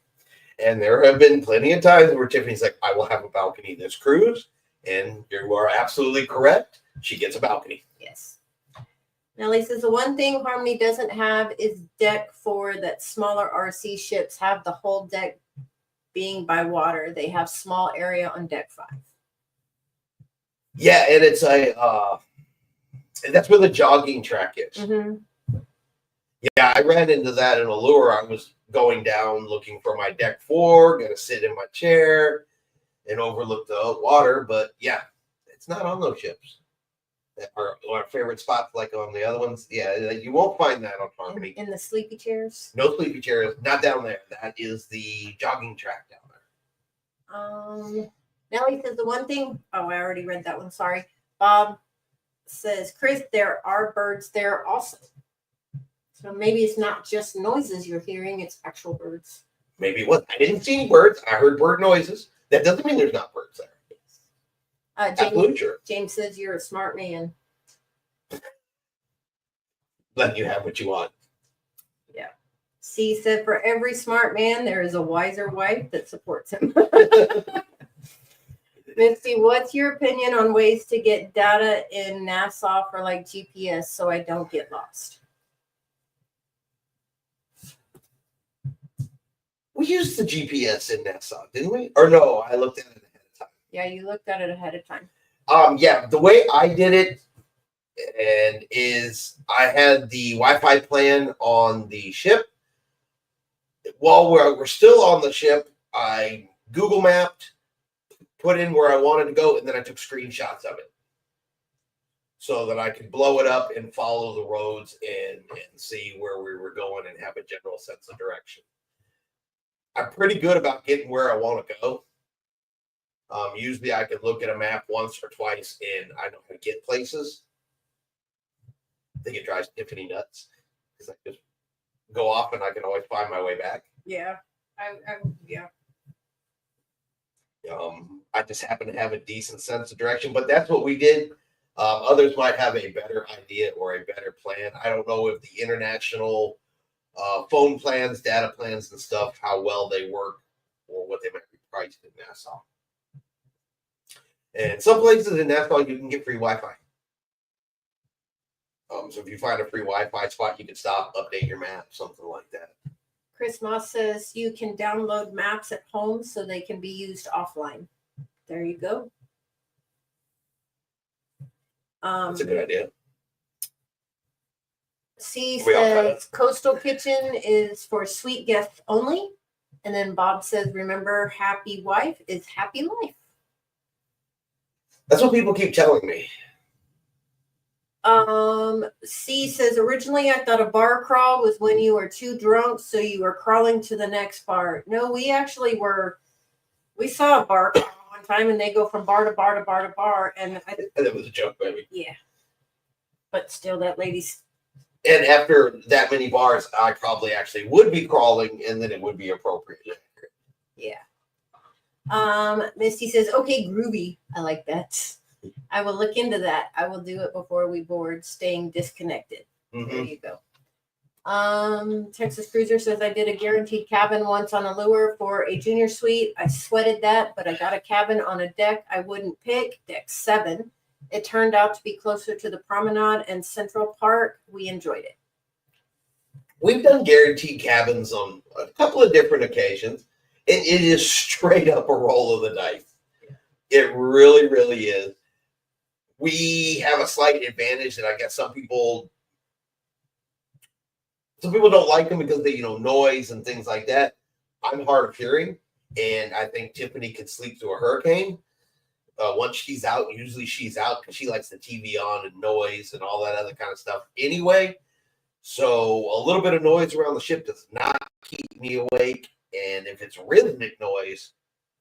And there have been plenty of times where Tiffany's like, I will have a balcony this cruise. And you are absolutely correct. She gets a balcony. Yes. Nellie says, the one thing Harmony doesn't have is deck 4 that smaller RC ships have the whole deck being by water. They have small area on deck 5. Yeah, and it's and that's where the jogging track is. Mm-hmm. Yeah, I ran into that in Allure. I was going down looking for my deck 4, gonna sit in my chair and overlook the water. But yeah, it's not on those ships. Our favorite spots, like on the other ones. Yeah, you won't find that on Harmony. In the sleepy chairs? No sleepy chairs, not down there. That is the jogging track down there. Nellie says the one thing, I already read that one, sorry. Bob says, Chris, there are birds there also. So maybe it's not just noises you're hearing, it's actual birds. Maybe it was. I didn't see any birds. I heard bird noises. That doesn't mean there's not birds there. James says you're a smart man. Let you have what you want. Yeah. C said, for every smart man, there is a wiser wife that supports him. Misty, what's your opinion on ways to get data in Nassau for like GPS so I don't get lost? We used the GPS in Nassau, didn't we? Or no, I looked at it ahead of time. Yeah, you looked at it ahead of time. Yeah, the way I did it and is I had the Wi-Fi plan on the ship. While we're still on the ship, I Google mapped, put in where I wanted to go, and then I took screenshots of it so that I could blow it up and follow the roads and see where we were going and have a general sense of direction. I'm pretty good about getting where I want to go. Usually I can look at a map once or twice and I know how to get places. I think it drives Tiffany nuts because I just go off and I can always find my way back. Yeah. Yeah. I just happen to have a decent sense of direction, but that's what we did. Others might have a better idea or a better plan. I don't know if the international phone plans, data plans, and stuff, how well they work or what they might be priced in Nassau. And some places in Nassau, you can get free Wi-Fi. So if you find a free Wi-Fi spot, you can stop, update your map, something like that. Chris Moss says you can download maps at home so they can be used offline. There you go. That's a good idea. C We all cut says Coastal Kitchen is for sweet guests only. And then Bob says, remember, happy wife is happy life. That's what people keep telling me. C says, originally I thought a bar crawl was when you were too drunk, so you were crawling to the next bar. No, we actually were. We saw a bar crawl one time, and they go from bar to bar to bar to bar. And That was a joke, baby. Yeah. But still, that lady's. And after that many bars, I probably actually would be crawling, and then it would be appropriate. Yeah. Misty says, okay, groovy. I like that. I will look into that. I will do it before we board, staying disconnected. Mm-hmm. There you go. Texas Cruiser says, I did a guaranteed cabin once on a lure for a junior suite. I sweated that, but I got a cabin on a deck I wouldn't pick, deck 7. It turned out to be closer to the promenade and Central Park. We enjoyed it. We've done guaranteed cabins on a couple of different occasions, and it is straight up a roll of the dice. It really, really is. We have a slight advantage that I guess some people don't like them because they, noise and things like that. I'm hard of hearing, and I think Tiffany could sleep through a hurricane. Once she's out, usually she's out because she likes the TV on and noise and all that other kind of stuff anyway. So a little bit of noise around the ship does not keep me awake. And if it's rhythmic noise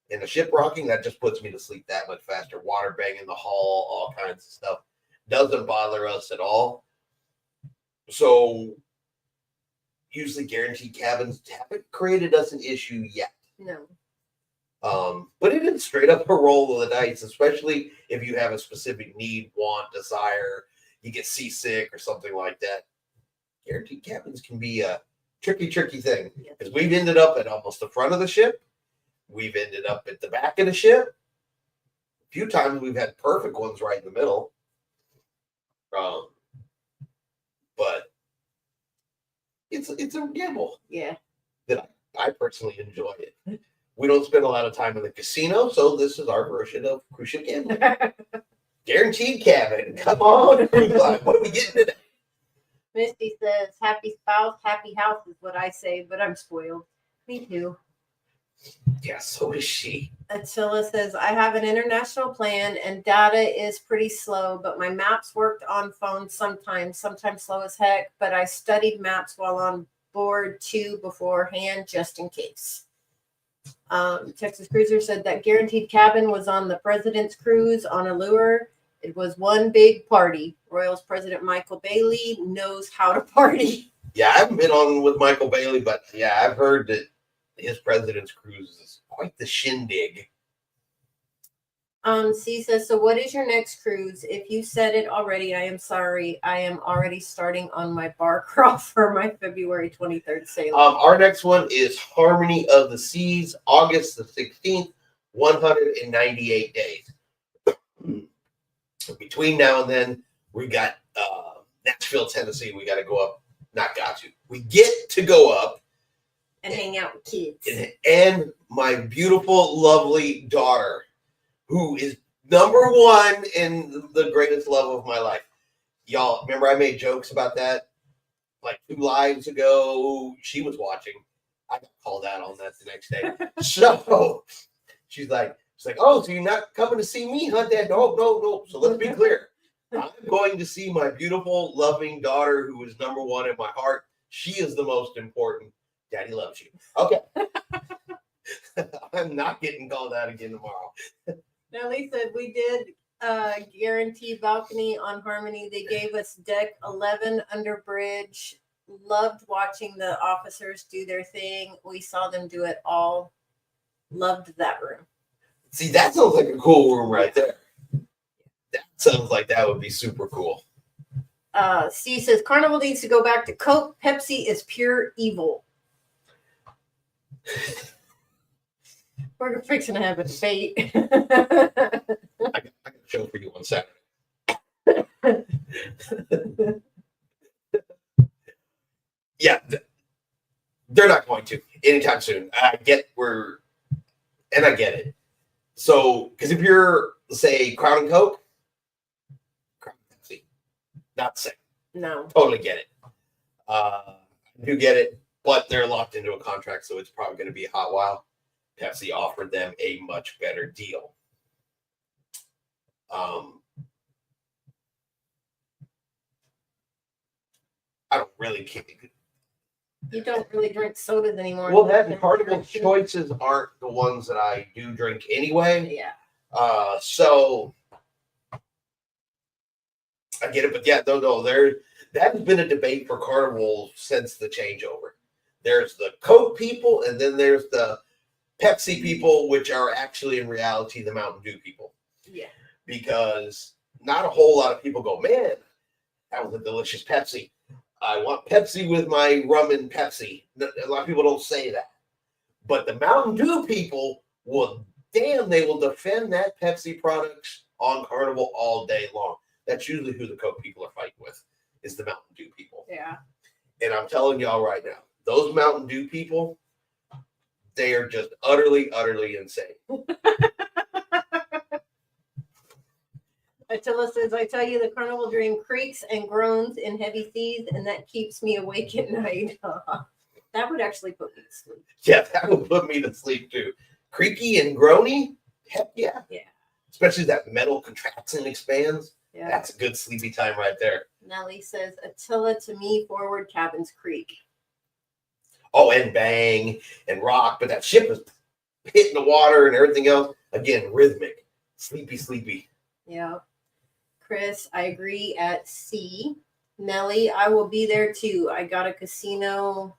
in the ship rocking, that just puts me to sleep that much faster. Water banging in the hull, all kinds of stuff. Doesn't bother us at all. So usually guaranteed cabins haven't created us an issue yet. No. But it is straight up a roll of the dice, especially if you have a specific need, want, desire, you get seasick or something like that. Guaranteed cabins can be a tricky thing because we've ended up at almost the front of the ship. We've ended up at the back of the ship. A few times we've had perfect ones right in the middle. But it's a gamble. Yeah. That I personally enjoy it. We don't spend a lot of time in the casino, so this is our version of cruise ship gambling. Guaranteed cabin. Come on. What are we getting today? Misty says, happy spouse, happy house is what I say, but I'm spoiled. Me too. Yeah, so is she. Attila says, I have an international plan and data is pretty slow, but my maps worked on phones sometimes slow as heck, but I studied maps while on board too beforehand, just in case. Texas Cruiser said that guaranteed cabin was on the President's Cruise on Allure. It was one big party. Royals President Michael Bailey knows how to party. Yeah, I haven't been on with Michael Bailey, but yeah, I've heard that his President's Cruise is quite the shindig. C says, so what is your next cruise? If you said it already, I am sorry. I am already starting on my bar crawl for my February 23rd sailing. Our next one is Harmony of the Seas, August the 16th. 198 days. Between now and then, we got Nashville, Tennessee. We got to go up. Not got to. We get to go up and hang out with kids. And my beautiful, lovely daughter, who is number one and the greatest love of my life. Y'all, remember I made jokes about that like 2 lives ago? She was watching. I got called out on that the next day. So she's like, oh, so you're not coming to see me, huh, Dad? No. So let's be clear. I'm going to see my beautiful, loving daughter who is number one in my heart. She is the most important. Daddy loves you. Okay. I'm not getting called out again tomorrow. Nellie said we did guarantee balcony on Harmony. They gave us deck 11 under bridge. Loved watching the officers do their thing. We saw them do it all. Loved that room. See, that sounds like a cool room right there. That sounds like that would be super cool. Steve says Carnival needs to go back to Coke. Pepsi is pure evil. We're fixing to have a debate. I got a show for you on Saturday. Yeah, they're not going to anytime soon. I get it. So, because if you're, say, Crown and Coke, Crown and Pepsi, not the same. No. Totally get it. I do get it, but they're locked into a contract, so it's probably going to be a hot while. Pepsi offered them a much better deal. I don't really care. You don't really drink sodas anymore. Well, that and Carnival choices aren't the ones that I do drink anyway. Yeah. So I get it, but yeah, no, that has been a debate for Carnival since the changeover. There's the Coke people, and then there's the Pepsi people, which are actually in reality the Mountain Dew people. Yeah. Because not a whole lot of people go, man, that was a delicious Pepsi. I want Pepsi with my rum and Pepsi. A lot of people don't say that. But the Mountain Dew people they will defend that Pepsi product on Carnival all day long. That's usually who the Coke people are fighting with, is the Mountain Dew people. Yeah. And I'm telling y'all right now, those Mountain Dew people, they are just utterly, utterly insane. Attila says, I tell you, the Carnival dream creaks and groans in heavy seas, and that keeps me awake at night. That would actually put me to sleep. Yeah, that would put me to sleep too. Creaky and groany? Heck yeah. Yeah. Especially that metal contracts and expands. Yeah. That's a good sleepy time right there. Nellie says, Attila, to me, forward cabins creak. Oh, and bang and rock, but that ship is hitting the water and everything else. Again, rhythmic. Sleepy. Yeah. Chris, I agree at C. Nellie, I will be there too. I got a casino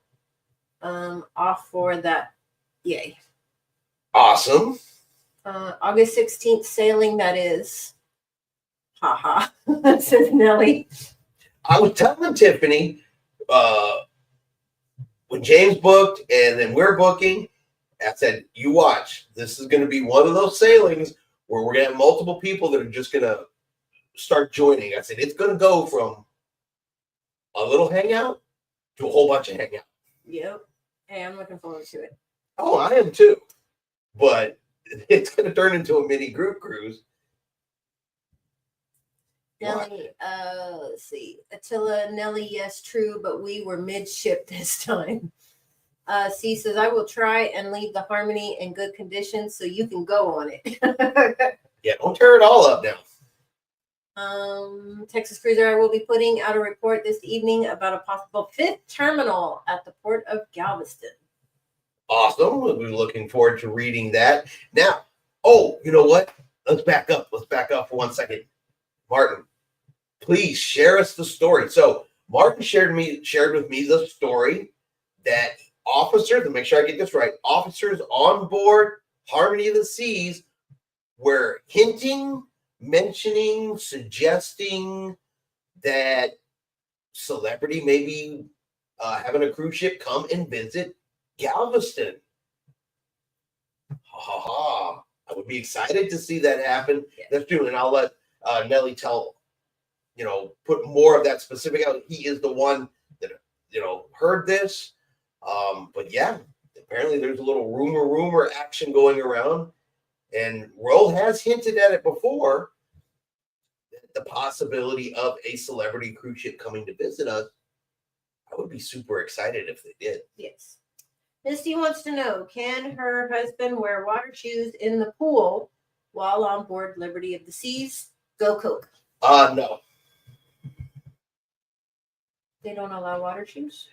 off for that. Yay. Awesome. August 16th sailing, that is. Haha, says Nellie. I was telling Tiffany, when James booked and then we're booking, I said, you watch. This is going to be one of those sailings where we're going to have multiple people that are just going to start joining. I said, it's going to go from a little hangout to a whole bunch of hangout. Yep. Hey, I'm looking forward to it. Oh, I am too. But it's going to turn into a mini group cruise. Nellie, let's see. Attila, Nellie, yes, true, but we were midship this time. C says, I will try and leave the Harmony in good condition so you can go on it. Yeah, don't tear it all up now. Texas Cruiser, I will be putting out a report this evening about a possible 5th terminal at the port of Galveston. Awesome. We'll be looking forward to reading that. Now, oh, you know what? Let's back up. Let's back up for 1 second. Martin, please share us the story. So Martin shared with me the story that officers, to make sure I get this right, officers on board Harmony of the Seas were mentioning, suggesting that celebrity maybe having a cruise ship come and visit Galveston. Ha ha ha. would be excited to see that happen. Yeah. That's true. And I'll let Nelly put more of that specific out. He is the one that, heard this. But yeah, apparently there's a little rumor action going around. And Roll has hinted at it before, the possibility of a celebrity cruise ship coming to visit us. I would be super excited if they did. Yes. Misty wants to know, can her husband wear water shoes in the pool while on board Liberty of the Seas? Go Coke. No. They don't allow water shoes?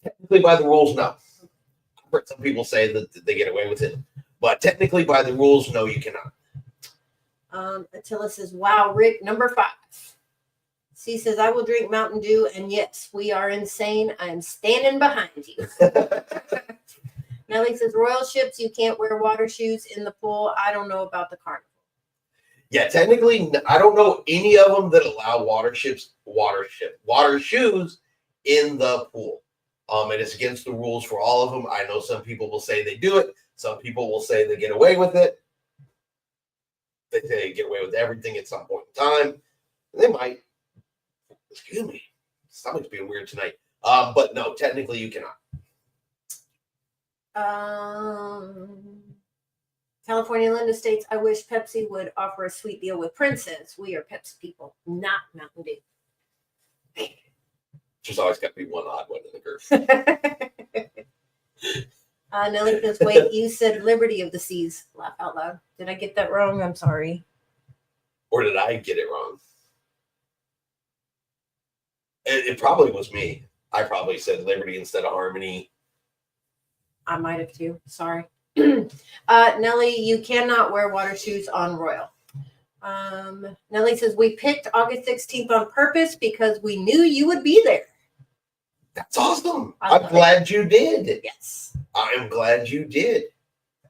Technically by the rules, no. I've heard some people say that they get away with it. But technically by the rules, no, you cannot. Attila says, wow, Rick, number 5. C says, I will drink Mountain Dew, and yes, we are insane. I'm standing behind you. Nellie says, royal ships, you can't wear water shoes in the pool. I don't know about the Carnival. Yeah, technically, I don't know any of them that allow water shoes in the pool. It is against the rules for all of them. I know some people will say they do it. Some people will say they get away with it. They say they get away with everything at some point in time. They might. Excuse me. Stomach's being weird tonight. But no, technically you cannot. California Linda states, I wish Pepsi would offer a sweet deal with Princess. We are Pepsi people, not Mountain Dew. There's always got to be one odd one in the group. Nelly says, wait, you said Liberty of the Seas. Laugh out loud. Did I get that wrong? I'm sorry. Or did I get it wrong? It probably was me. I probably said Liberty instead of Harmony. I might have too. Sorry. Nelly, you cannot wear water shoes on Royal. Nelly says, we picked August 16th on purpose because we knew you would be there. That's awesome. I'm glad you did. Yes. I'm glad you did.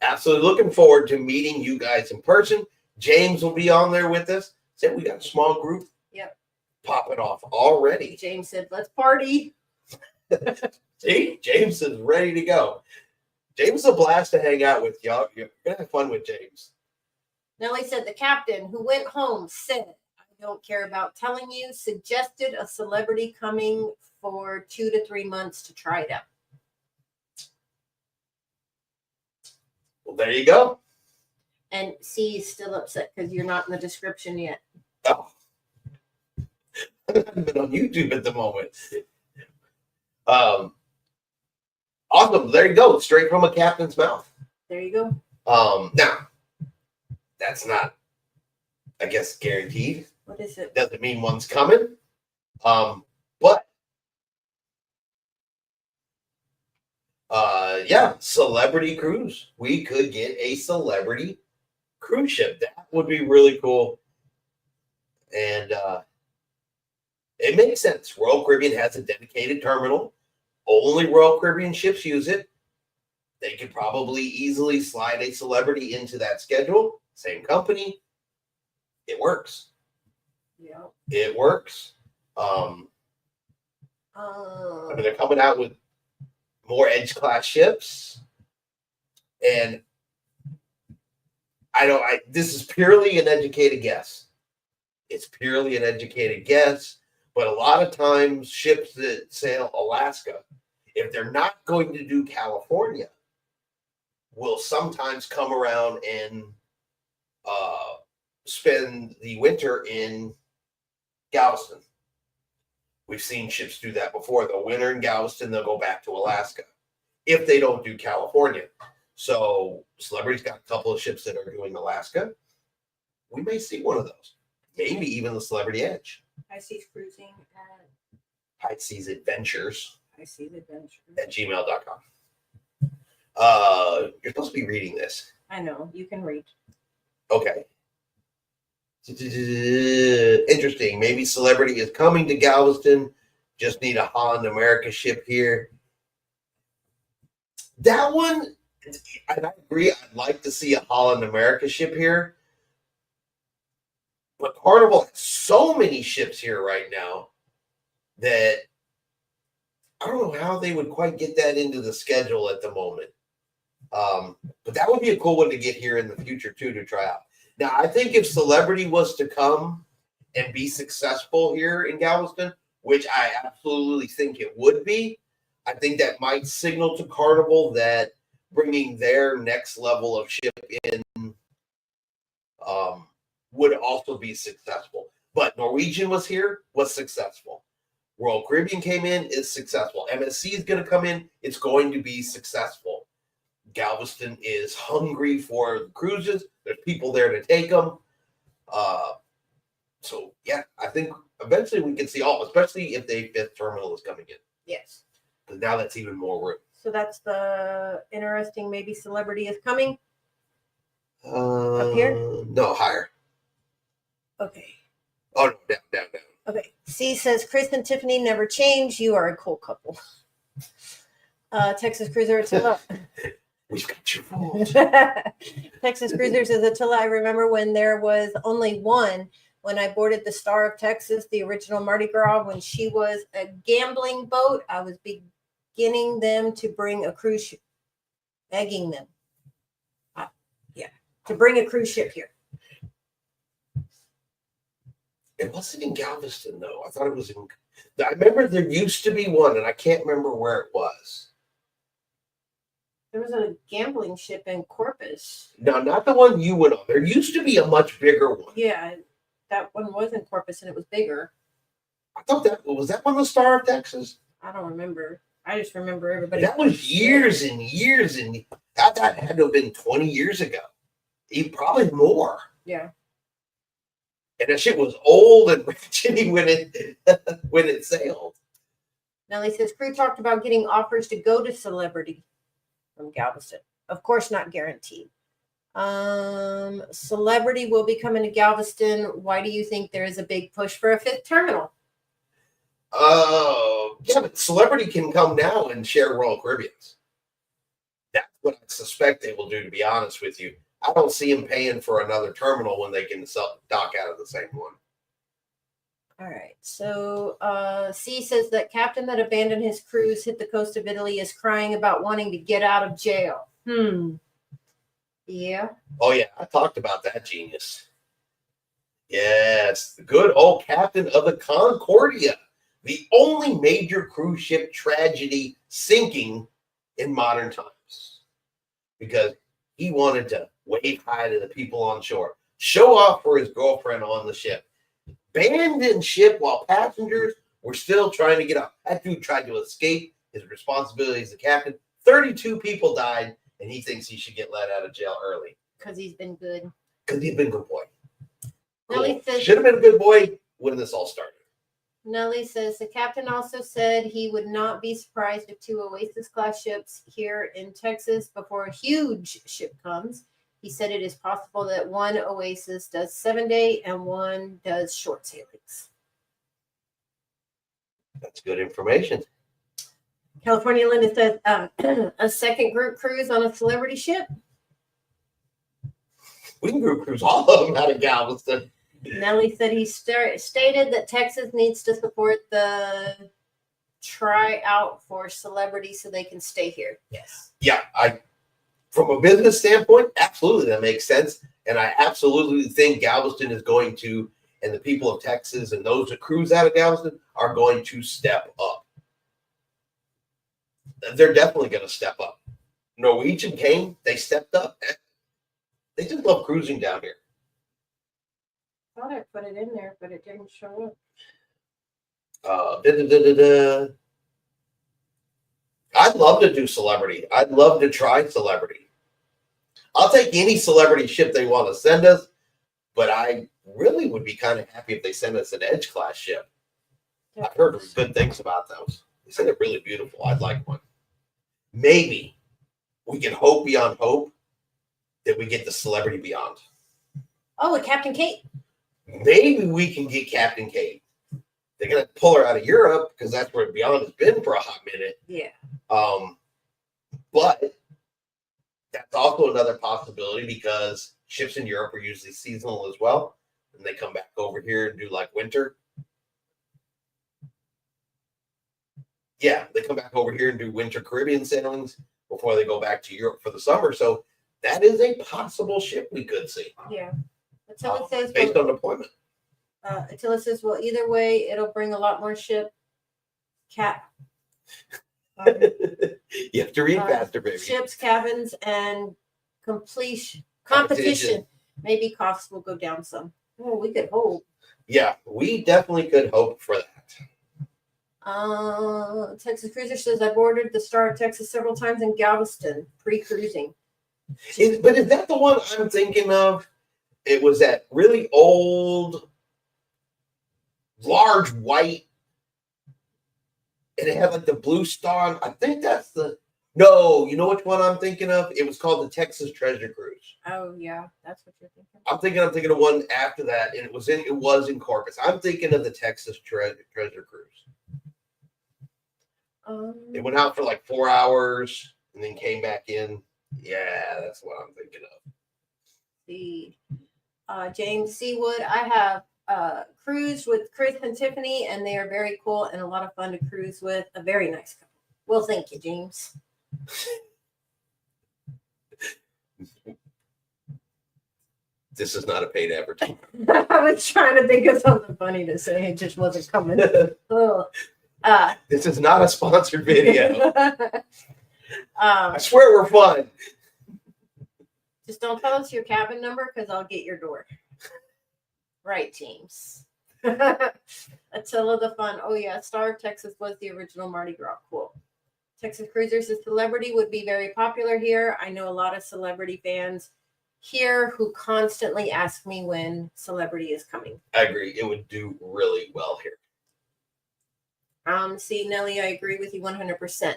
Absolutely looking forward to meeting you guys in person. James will be on there with us. Said we got a small group. Yep. Popping off already. James said, let's party. See, James is ready to go. James is a blast to hang out with, y'all. You're going to have fun with James. Nelly said, the captain who went home said, I don't care about telling you, suggested a celebrity coming for 2 to 3 months to try it out. Well, there you go. And C is still upset because you're not in the description yet. Oh. I haven't been on YouTube at the moment. Awesome. There you go. Straight from a captain's mouth. There you go. Now, that's not, I guess, guaranteed. What is it? Doesn't mean one's coming. But yeah, celebrity cruise. We could get a celebrity cruise ship. That would be really cool. And it makes sense. Royal Caribbean has a dedicated terminal. Only Royal Caribbean ships use it. They could probably easily slide a celebrity into that schedule. Same company. It works. Yeah. It works. I mean, they're coming out with more Edge class ships, and this is purely an educated guess. It's purely an educated guess, but a lot of times ships that sail Alaska, if they're not going to do California, will sometimes come around and spend the winter in Galveston. We've seen ships do that before. They'll winter in Galveston, they'll go back to Alaska if they don't do California. So Celebrity's got a couple of ships that are doing Alaska. We may see one of those. Maybe even the Celebrity Edge. High Seas Cruising at High Seas Adventures High Seas Adventures at gmail.com. You're supposed to be reading this. I know. You can read. Okay. Interesting. Maybe Celebrity is coming to Galveston. Just need a Holland America ship here. That one, and I agree, I'd like to see a Holland America ship here. But Carnival has so many ships here right now that I don't know how they would quite get that into the schedule at the moment. But that would be a cool one to get here in the future too to try out. Now, I think if Celebrity was to come and be successful here in Galveston, which I absolutely think it would be, I think that might signal to Carnival that bringing their next level of ship in would also be successful. But Norwegian was here, was successful. Royal Caribbean came in, is successful. MSC is going to come in, it's going to be successful. Galveston is hungry for cruises. There's people there to take them. So, yeah, I think eventually we can see all, especially if the fifth terminal is coming in. Yes. Because now that's even more room. So that's the interesting, maybe Celebrity is coming. Up here? No, higher. Okay. Oh, no, down. Okay. C says, Chris and Tiffany never change. You are a cool couple. Texas Cruiser Attila. We've got your fault. Texas Cruiser says, Attila, I remember when there was only one when I boarded the Star of Texas, the original Mardi Gras, when she was a gambling boat. I was beginning them to bring a cruise ship, begging them. To bring a cruise ship here. It wasn't in Galveston, though. I thought it was in. I remember there used to be one, and I can't remember where it was. There was a gambling ship in Corpus. No, not the one you went on. There used to be a much bigger one. Yeah, that one was in Corpus, and it was bigger. I thought that was that one the Star of Texas. I don't remember. I just remember everybody. That was years and years, and that had to have been 20 years ago. Probably more. Yeah. And that shit was old and ratchety when it sailed. Nellie says, crew talked about getting offers to go to Celebrity from Galveston. Of course, not guaranteed. Celebrity will be coming to Galveston. Why do you think there is a big push for a fifth terminal? Yeah, but Celebrity can come now and share Royal Caribbeans. That's what I suspect they will do, to be honest with you. I don't see them paying for another terminal when they can dock out of the same one. All right. So C says that captain that abandoned his cruise hit the coast of Italy is crying about wanting to get out of jail. Yeah. Oh, yeah. I talked about that genius. Yes. The good old captain of the Concordia. The only major cruise ship tragedy sinking in modern times. Because he wanted to wave hi to the people on shore. Show off for his girlfriend on the ship. Abandoned ship while passengers were still trying to get up. That dude tried to escape his responsibility as the captain. 32 people died, and he thinks he should get let out of jail early. Because he's been good. Because he's been a good boy. Nellie says, should have been a good boy when this all started. Nellie says the captain also said he would not be surprised if 2 Oasis class ships here in Texas before a huge ship comes. He said it is possible that one Oasis does 7-day and one does short sailings. That's good information. California Linda says a second group cruise on a Celebrity ship. We can group cruise all of them out of Galveston. Nellie said he stated that Texas needs to support the tryout for Celebrity so they can stay here. Yes. Yeah, from a business standpoint, absolutely, that makes sense. And I absolutely think Galveston is going to, and the people of Texas and those that cruise out of Galveston are going to step up. They're definitely going to step up. Norwegian came, they stepped up. They just love cruising down here. I thought I put it in there, but it didn't show up. I'd love to do Celebrity. I'd love to try Celebrity. I'll take any Celebrity ship they want to send us, but I really would be kind of happy if they send us an Edge class ship. I've heard good things about those. They say they're really beautiful. I'd like one. Maybe we can hope beyond hope that we get the Celebrity Beyond. Oh, with Captain Kate. Maybe we can get Captain Kate. They're going to pull her out of Europe because that's where Beyond has been for a hot minute. Yeah. But that's also another possibility because ships in Europe are usually seasonal as well. And they come back over here and do like winter. Yeah, they come back over here and do winter Caribbean sailings before they go back to Europe for the summer. So that is a possible ship we could see. Yeah. Attila says, based on deployment. Attila says, well, either way, it'll bring a lot more ship cat. You have to read faster, baby. Ships, cabins, and competition. Maybe costs will go down some. Oh, we could hope. Yeah, we definitely could hope for that. Texas Cruiser says, I boarded the Star of Texas several times in Galveston pre-cruising. But is that the one I'm thinking of? It was that really old, large white, and it had like the blue star. I think that's the. No, you know which one I'm thinking of? It was called the Texas Treasure Cruise. Oh yeah, that's what you're thinking. I'm thinking of one after that, and it was in Corpus. I'm thinking of the Texas Treasure Cruise. It went out for like 4 hours and then came back in. Yeah, that's what I'm thinking of. The James Seawood. I have cruised with Chris and Tiffany, and they are very cool and a lot of fun to cruise with. A very nice couple. Well, thank you, James. This is not a paid advertisement. I was trying to think of something funny to say. It just wasn't coming. This is not a sponsored video. I I swear we're fun. just don't tell us your cabin number because I'll get your door. Right, James. Attila the Fun. Oh, yeah. Star of Texas was the original Mardi Gras. Cool. Texas Cruisers, the celebrity would be very popular here. I know a lot of celebrity fans here who constantly ask me when celebrity is coming. I agree. It would do really well here. See, Nelly, I agree with you 100%.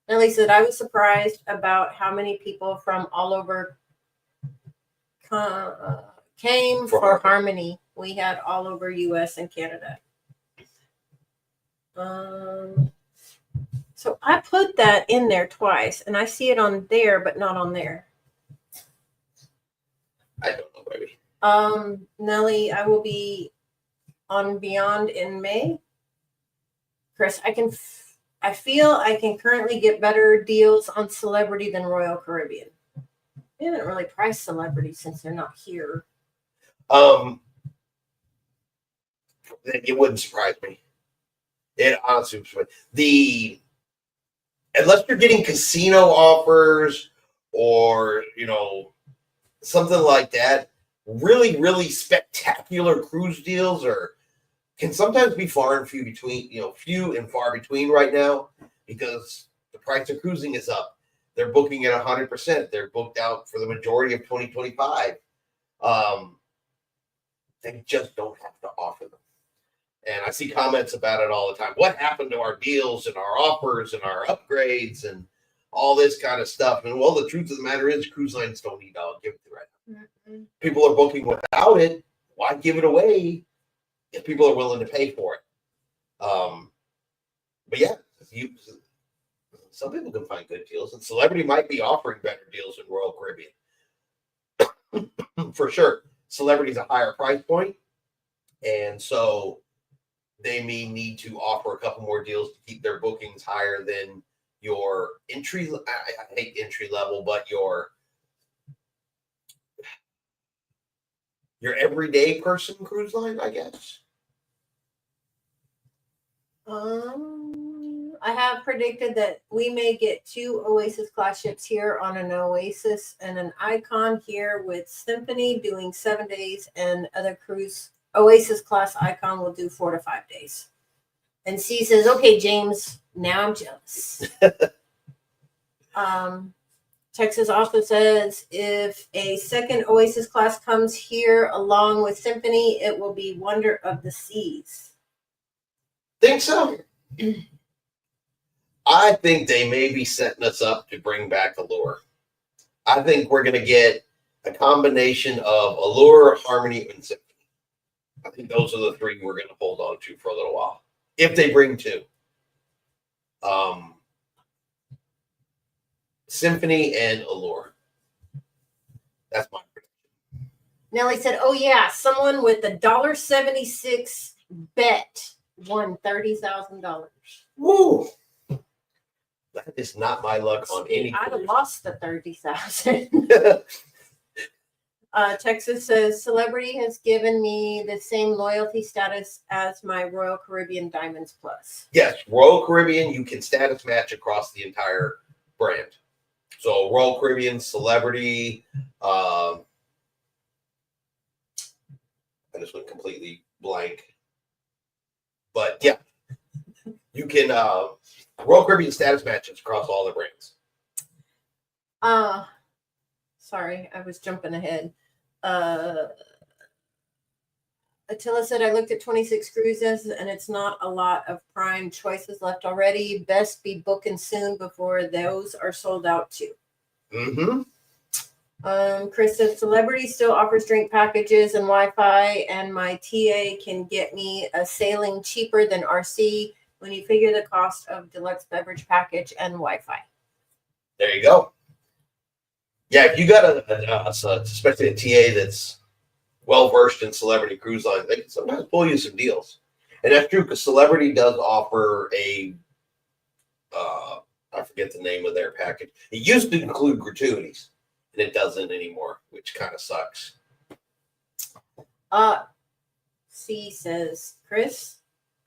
Nelly said, I was surprised about how many people from all over came for Harmony. We had all over U.S. and Canada. So I put that in there twice, and I see it on there, but not on there. I don't know, baby. Nelly, I will be on Beyond in May. Chris, I feel I can currently get better deals on Celebrity than Royal Caribbean. They haven't really priced Celebrity since they're not here. It wouldn't surprise me. It honestly would surprise me. Unless you're getting casino offers or, something like that, really, really spectacular cruise deals can sometimes be far and few and far between right now because the price of cruising is up. They're booking at 100%. They're booked out for the majority of 2025. They just don't have to offer them. And I see comments about it all the time. What happened to our deals and our offers and our upgrades and all this kind of stuff? And well, the truth of the matter is cruise lines don't need to give it to right now. Mm-hmm. People are booking without it. Why give it away if people are willing to pay for it? But yeah, some people can find good deals, and Celebrity might be offering better deals than Royal Caribbean. For sure. Celebrity's a higher price point, and so they may need to offer a couple more deals to keep their bookings higher than your entry. I hate entry level, but your everyday person cruise line, I guess. I have predicted that we may get 2 Oasis class ships here on an Oasis and an Icon here with Symphony doing 7 days, and other cruise Oasis class Icon will do 4 to 5 days. And C says, okay, James, now I'm jealous. Texas also says if a second Oasis class comes here along with Symphony, it will be Wonder of the Seas. Think so? I think they may be setting us up to bring back Allure. I think we're going to get a combination of Allure, Harmony, and Symphony. I think those are the 3 we're going to hold on to for a little while. If they bring 2. Symphony and Allure. That's my prediction. Nelly said, oh yeah, someone with a $1.76 bet won $30,000. Woo! That is not my luck on any I'd have cruise. lost the 30,000. Texas says Celebrity has given me the same loyalty status as my Royal Caribbean Diamonds Plus. Yes, Royal Caribbean, you can status match across the entire brand. So Royal Caribbean, Celebrity, I just went completely blank. But yeah, you can Royal Caribbean status matches across all the brands. Sorry, I was jumping ahead. Attila said I looked at 26 cruises and it's not a lot of prime choices left already. Best be booking soon before those are sold out too. Mm-hmm. Chris says Celebrity still offers drink packages and Wi-Fi, and my TA can get me a sailing cheaper than RC when you figure the cost of deluxe beverage package and Wi-Fi. There you go. Yeah, if you got especially a TA that's well versed in Celebrity cruise lines, they can sometimes pull you some deals, and that's true because Celebrity does offer a I forget the name of their package. It used to include gratuities, and it doesn't anymore, which kind of sucks. C says, Chris,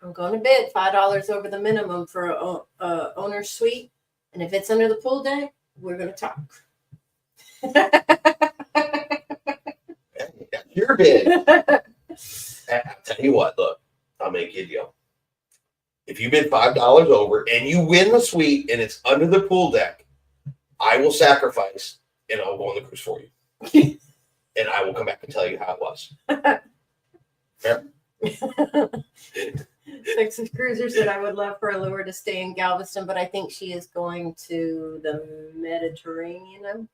I'm going to bid $5 over the minimum for a owner's suite, and if it's under the pool deck, we're going to talk. That's your bid. I'll tell you what, look, I'll make you a deal. If you bid $5 over and you win the suite and it's under the pool deck, I will sacrifice and I'll go on the cruise for you. And I will come back and tell you how it was. Fair? Texas Cruiser said I would love for Allure to stay in Galveston, but I think she is going to the Mediterranean.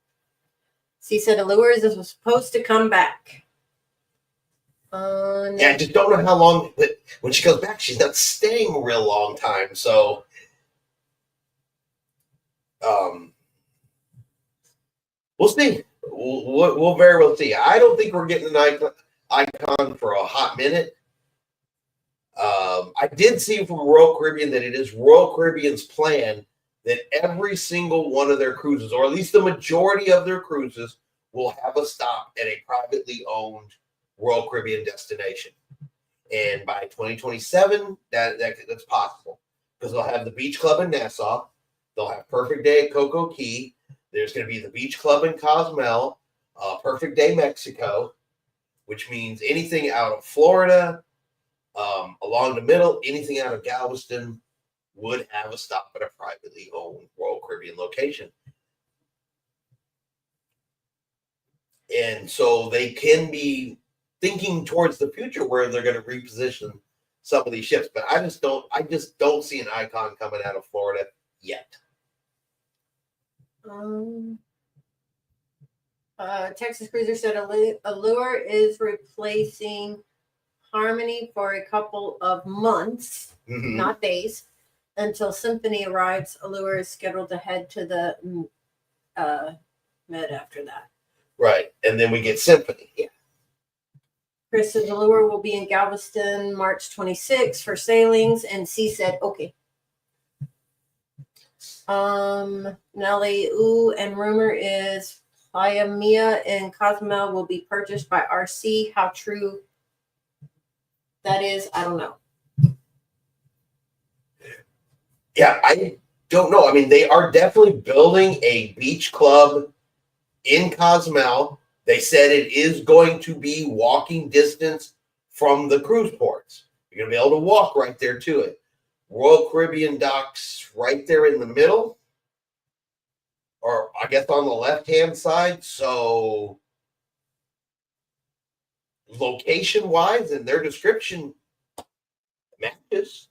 She said Allure is supposed to come back. Yeah, I just don't know how long, but when she goes back, she's not staying a real long time. So, we'll see. We'll very well see. I don't think we're getting an icon for a hot minute. I did see from Royal Caribbean that it is Royal Caribbean's plan that every single one of their cruises, or at least the majority of their cruises, will have a stop at a privately owned Royal Caribbean destination. And by 2027, that's possible because they'll have the Beach Club in Nassau. They'll have Perfect Day at Coco Key. There's going to be the Beach Club in Cozumel, Perfect Day Mexico, which means anything out of Florida, along the middle, anything out of Galveston would have a stop at a privately owned Royal Caribbean location. And so they can be thinking towards the future where they're going to reposition some of these ships. But I just don't see an icon coming out of Florida yet. Texas Cruiser said Allure is replacing Harmony for a couple of months, not days, until Symphony arrives. Allure is scheduled to head to the Med after that. Right, and then we get Symphony. Yeah. Chris said Allure will be in Galveston March 26th for sailings, and C said okay. Nelly, and rumor is Playa Mia in Cozumel will be purchased by RC. How true that is, I don't know. Yeah, I don't know. I mean, they are definitely building a beach club in Cozumel. They said it is going to be walking distance from the cruise ports. You're going to be able to walk right there to it. Royal Caribbean docks right there in the middle, or I guess on the left-hand side. So location-wise and their description matches.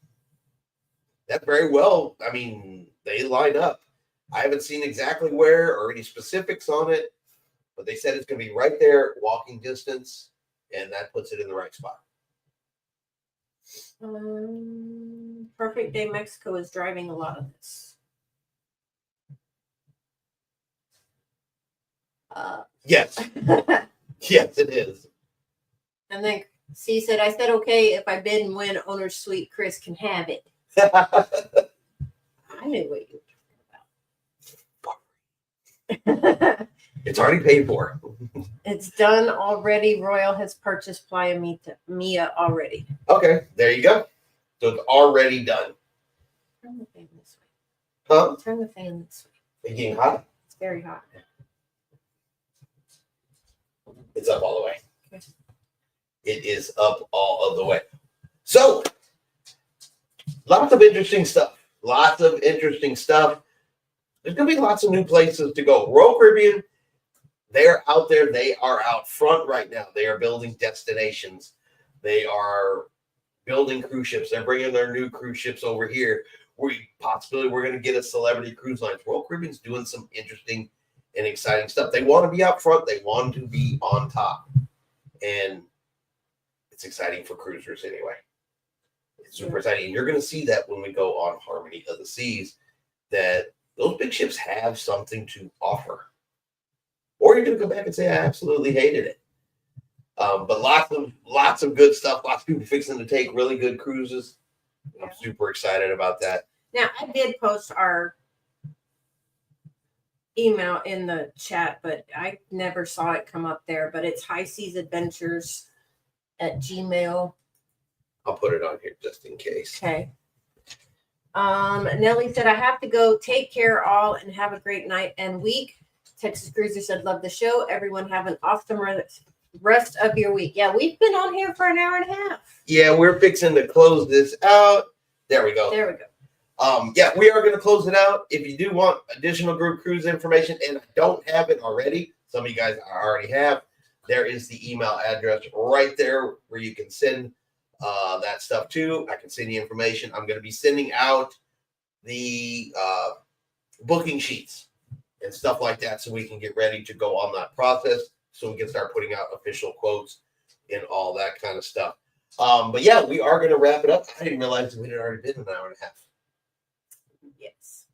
That very well, I mean, they line up. I haven't seen exactly where or any specifics on it, but they said it's going to be right there, walking distance, and that puts it in the right spot. Perfect Day Mexico is driving a lot of this. Yes. Yes, it is. And then C said, I said, okay, if I bid and win owner's suite, Chris can have it. I knew what you were talking about. It's already paid for. It's done already. Royal has purchased Playa Mia already. Okay, there you go. So it's already done. Turn the fan this way. Huh? Turn the fan this way. It's getting hot? It's very hot. It's up all the way. Okay. It is up all of the way. So, lots of interesting stuff. Lots of interesting stuff. There's going to be lots of new places to go. Royal Caribbean, they're out there. They are out front right now. They are building destinations. They are building cruise ships. They're bringing their new cruise ships over here. We're going to get a celebrity cruise line. Royal Caribbean's doing some interesting and exciting stuff. They want to be out front. They want to be on top. And it's exciting for cruisers anyway. It's super exciting. And you're going to see that when we go on Harmony of the Seas, that those big ships have something to offer. Or you're going to come back and say, I absolutely hated it. But lots of good stuff. Lots of people fixing to take really good cruises. I'm super excited about that. Now, I did post our email in the chat, but I never saw it come up there. But it's highseasadventures@gmail.com. I'll put it on here just in case. Okay. Nellie said, I have to go. Take care all and have a great night and week. Texas Cruiser said, love the show. Everyone have an awesome rest of your week. Yeah, we've been on here for an hour and a half. Yeah, we're fixing to close this out. There we go. There we go. Yeah, we are going to close it out. If you do want additional group cruise information, and I don't have it already, some of you guys already have, there is the email address right there where you can send that stuff to. I can send you information. I'm going to be sending out the booking sheets and stuff like that so we can get ready to go on that process so we can start putting out official quotes and all that kind of stuff. But yeah, we are going to wrap it up. I didn't realize we had already been an hour and a half. Yes.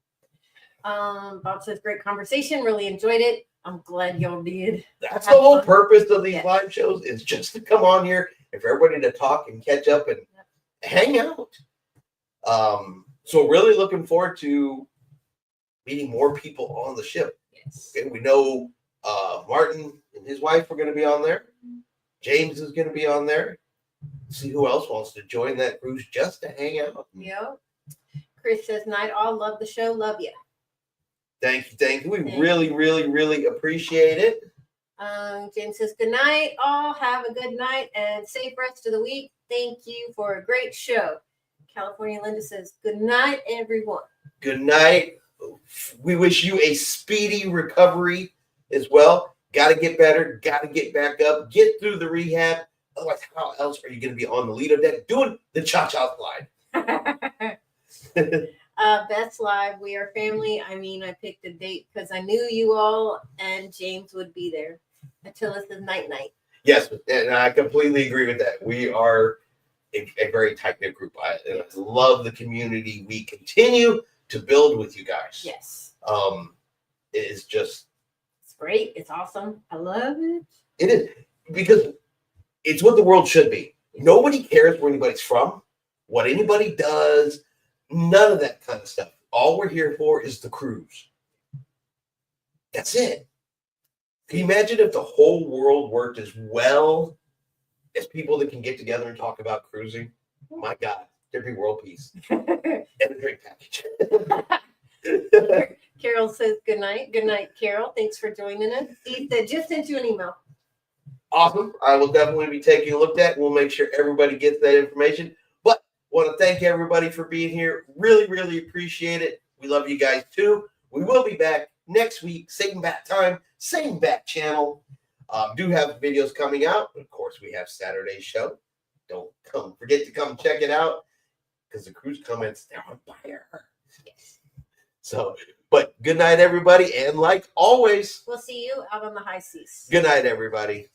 Bob says, great conversation. Really enjoyed it. I'm glad y'all did. That's the whole purpose of these live shows, is just to come on here and for everybody to talk and catch up and hang out. So really looking forward to meeting more people on the ship. Yes. Okay, we know Martin and his wife are going to be on there. James is going to be on there. See who else wants to join that cruise just to hang out. Yep. Chris says, night all. Love the show. Love you. Thank you. We really appreciate it. James says, good night all. Have a good night and safe rest of the week. Thank you for a great show. California Linda says, good night, everyone. Good night. We wish you a speedy recovery as well. Got to get better. Got to get back up. Get through the rehab. Otherwise, how else are you going to be on the Lido deck doing the cha-cha slide? Best Live, we are family. I mean, I picked a date because I knew you all and James would be there. Attila says night. Yes, and I completely agree with that. We are a very tight-knit group. I love the community we continue to build with you guys. Yes. It is just... It's great. It's awesome. I love it. It is, because it's what the world should be. Nobody cares where anybody's from, what anybody does, none of that kind of stuff. All we're here for is the cruise. That's it. Can you imagine if the whole world worked as well as people that can get together and talk about cruising? My God, there'd be world peace. And a drink package. Carol says good night. Good night, Carol. Thanks for joining us. Ethan just sent you an email. Awesome. I will definitely be taking a look at it. We'll make sure everybody gets that information. But want to thank everybody for being here. Really appreciate it. We love you guys too. We will be back next week, same bat time, same bat channel. Do have videos coming out. Of course, we have Saturday's show. Don't forget to come check it out, because the cruise comments, they're on fire. So, but good night, everybody. And like always, we'll see you out on the high seas. Good night, everybody.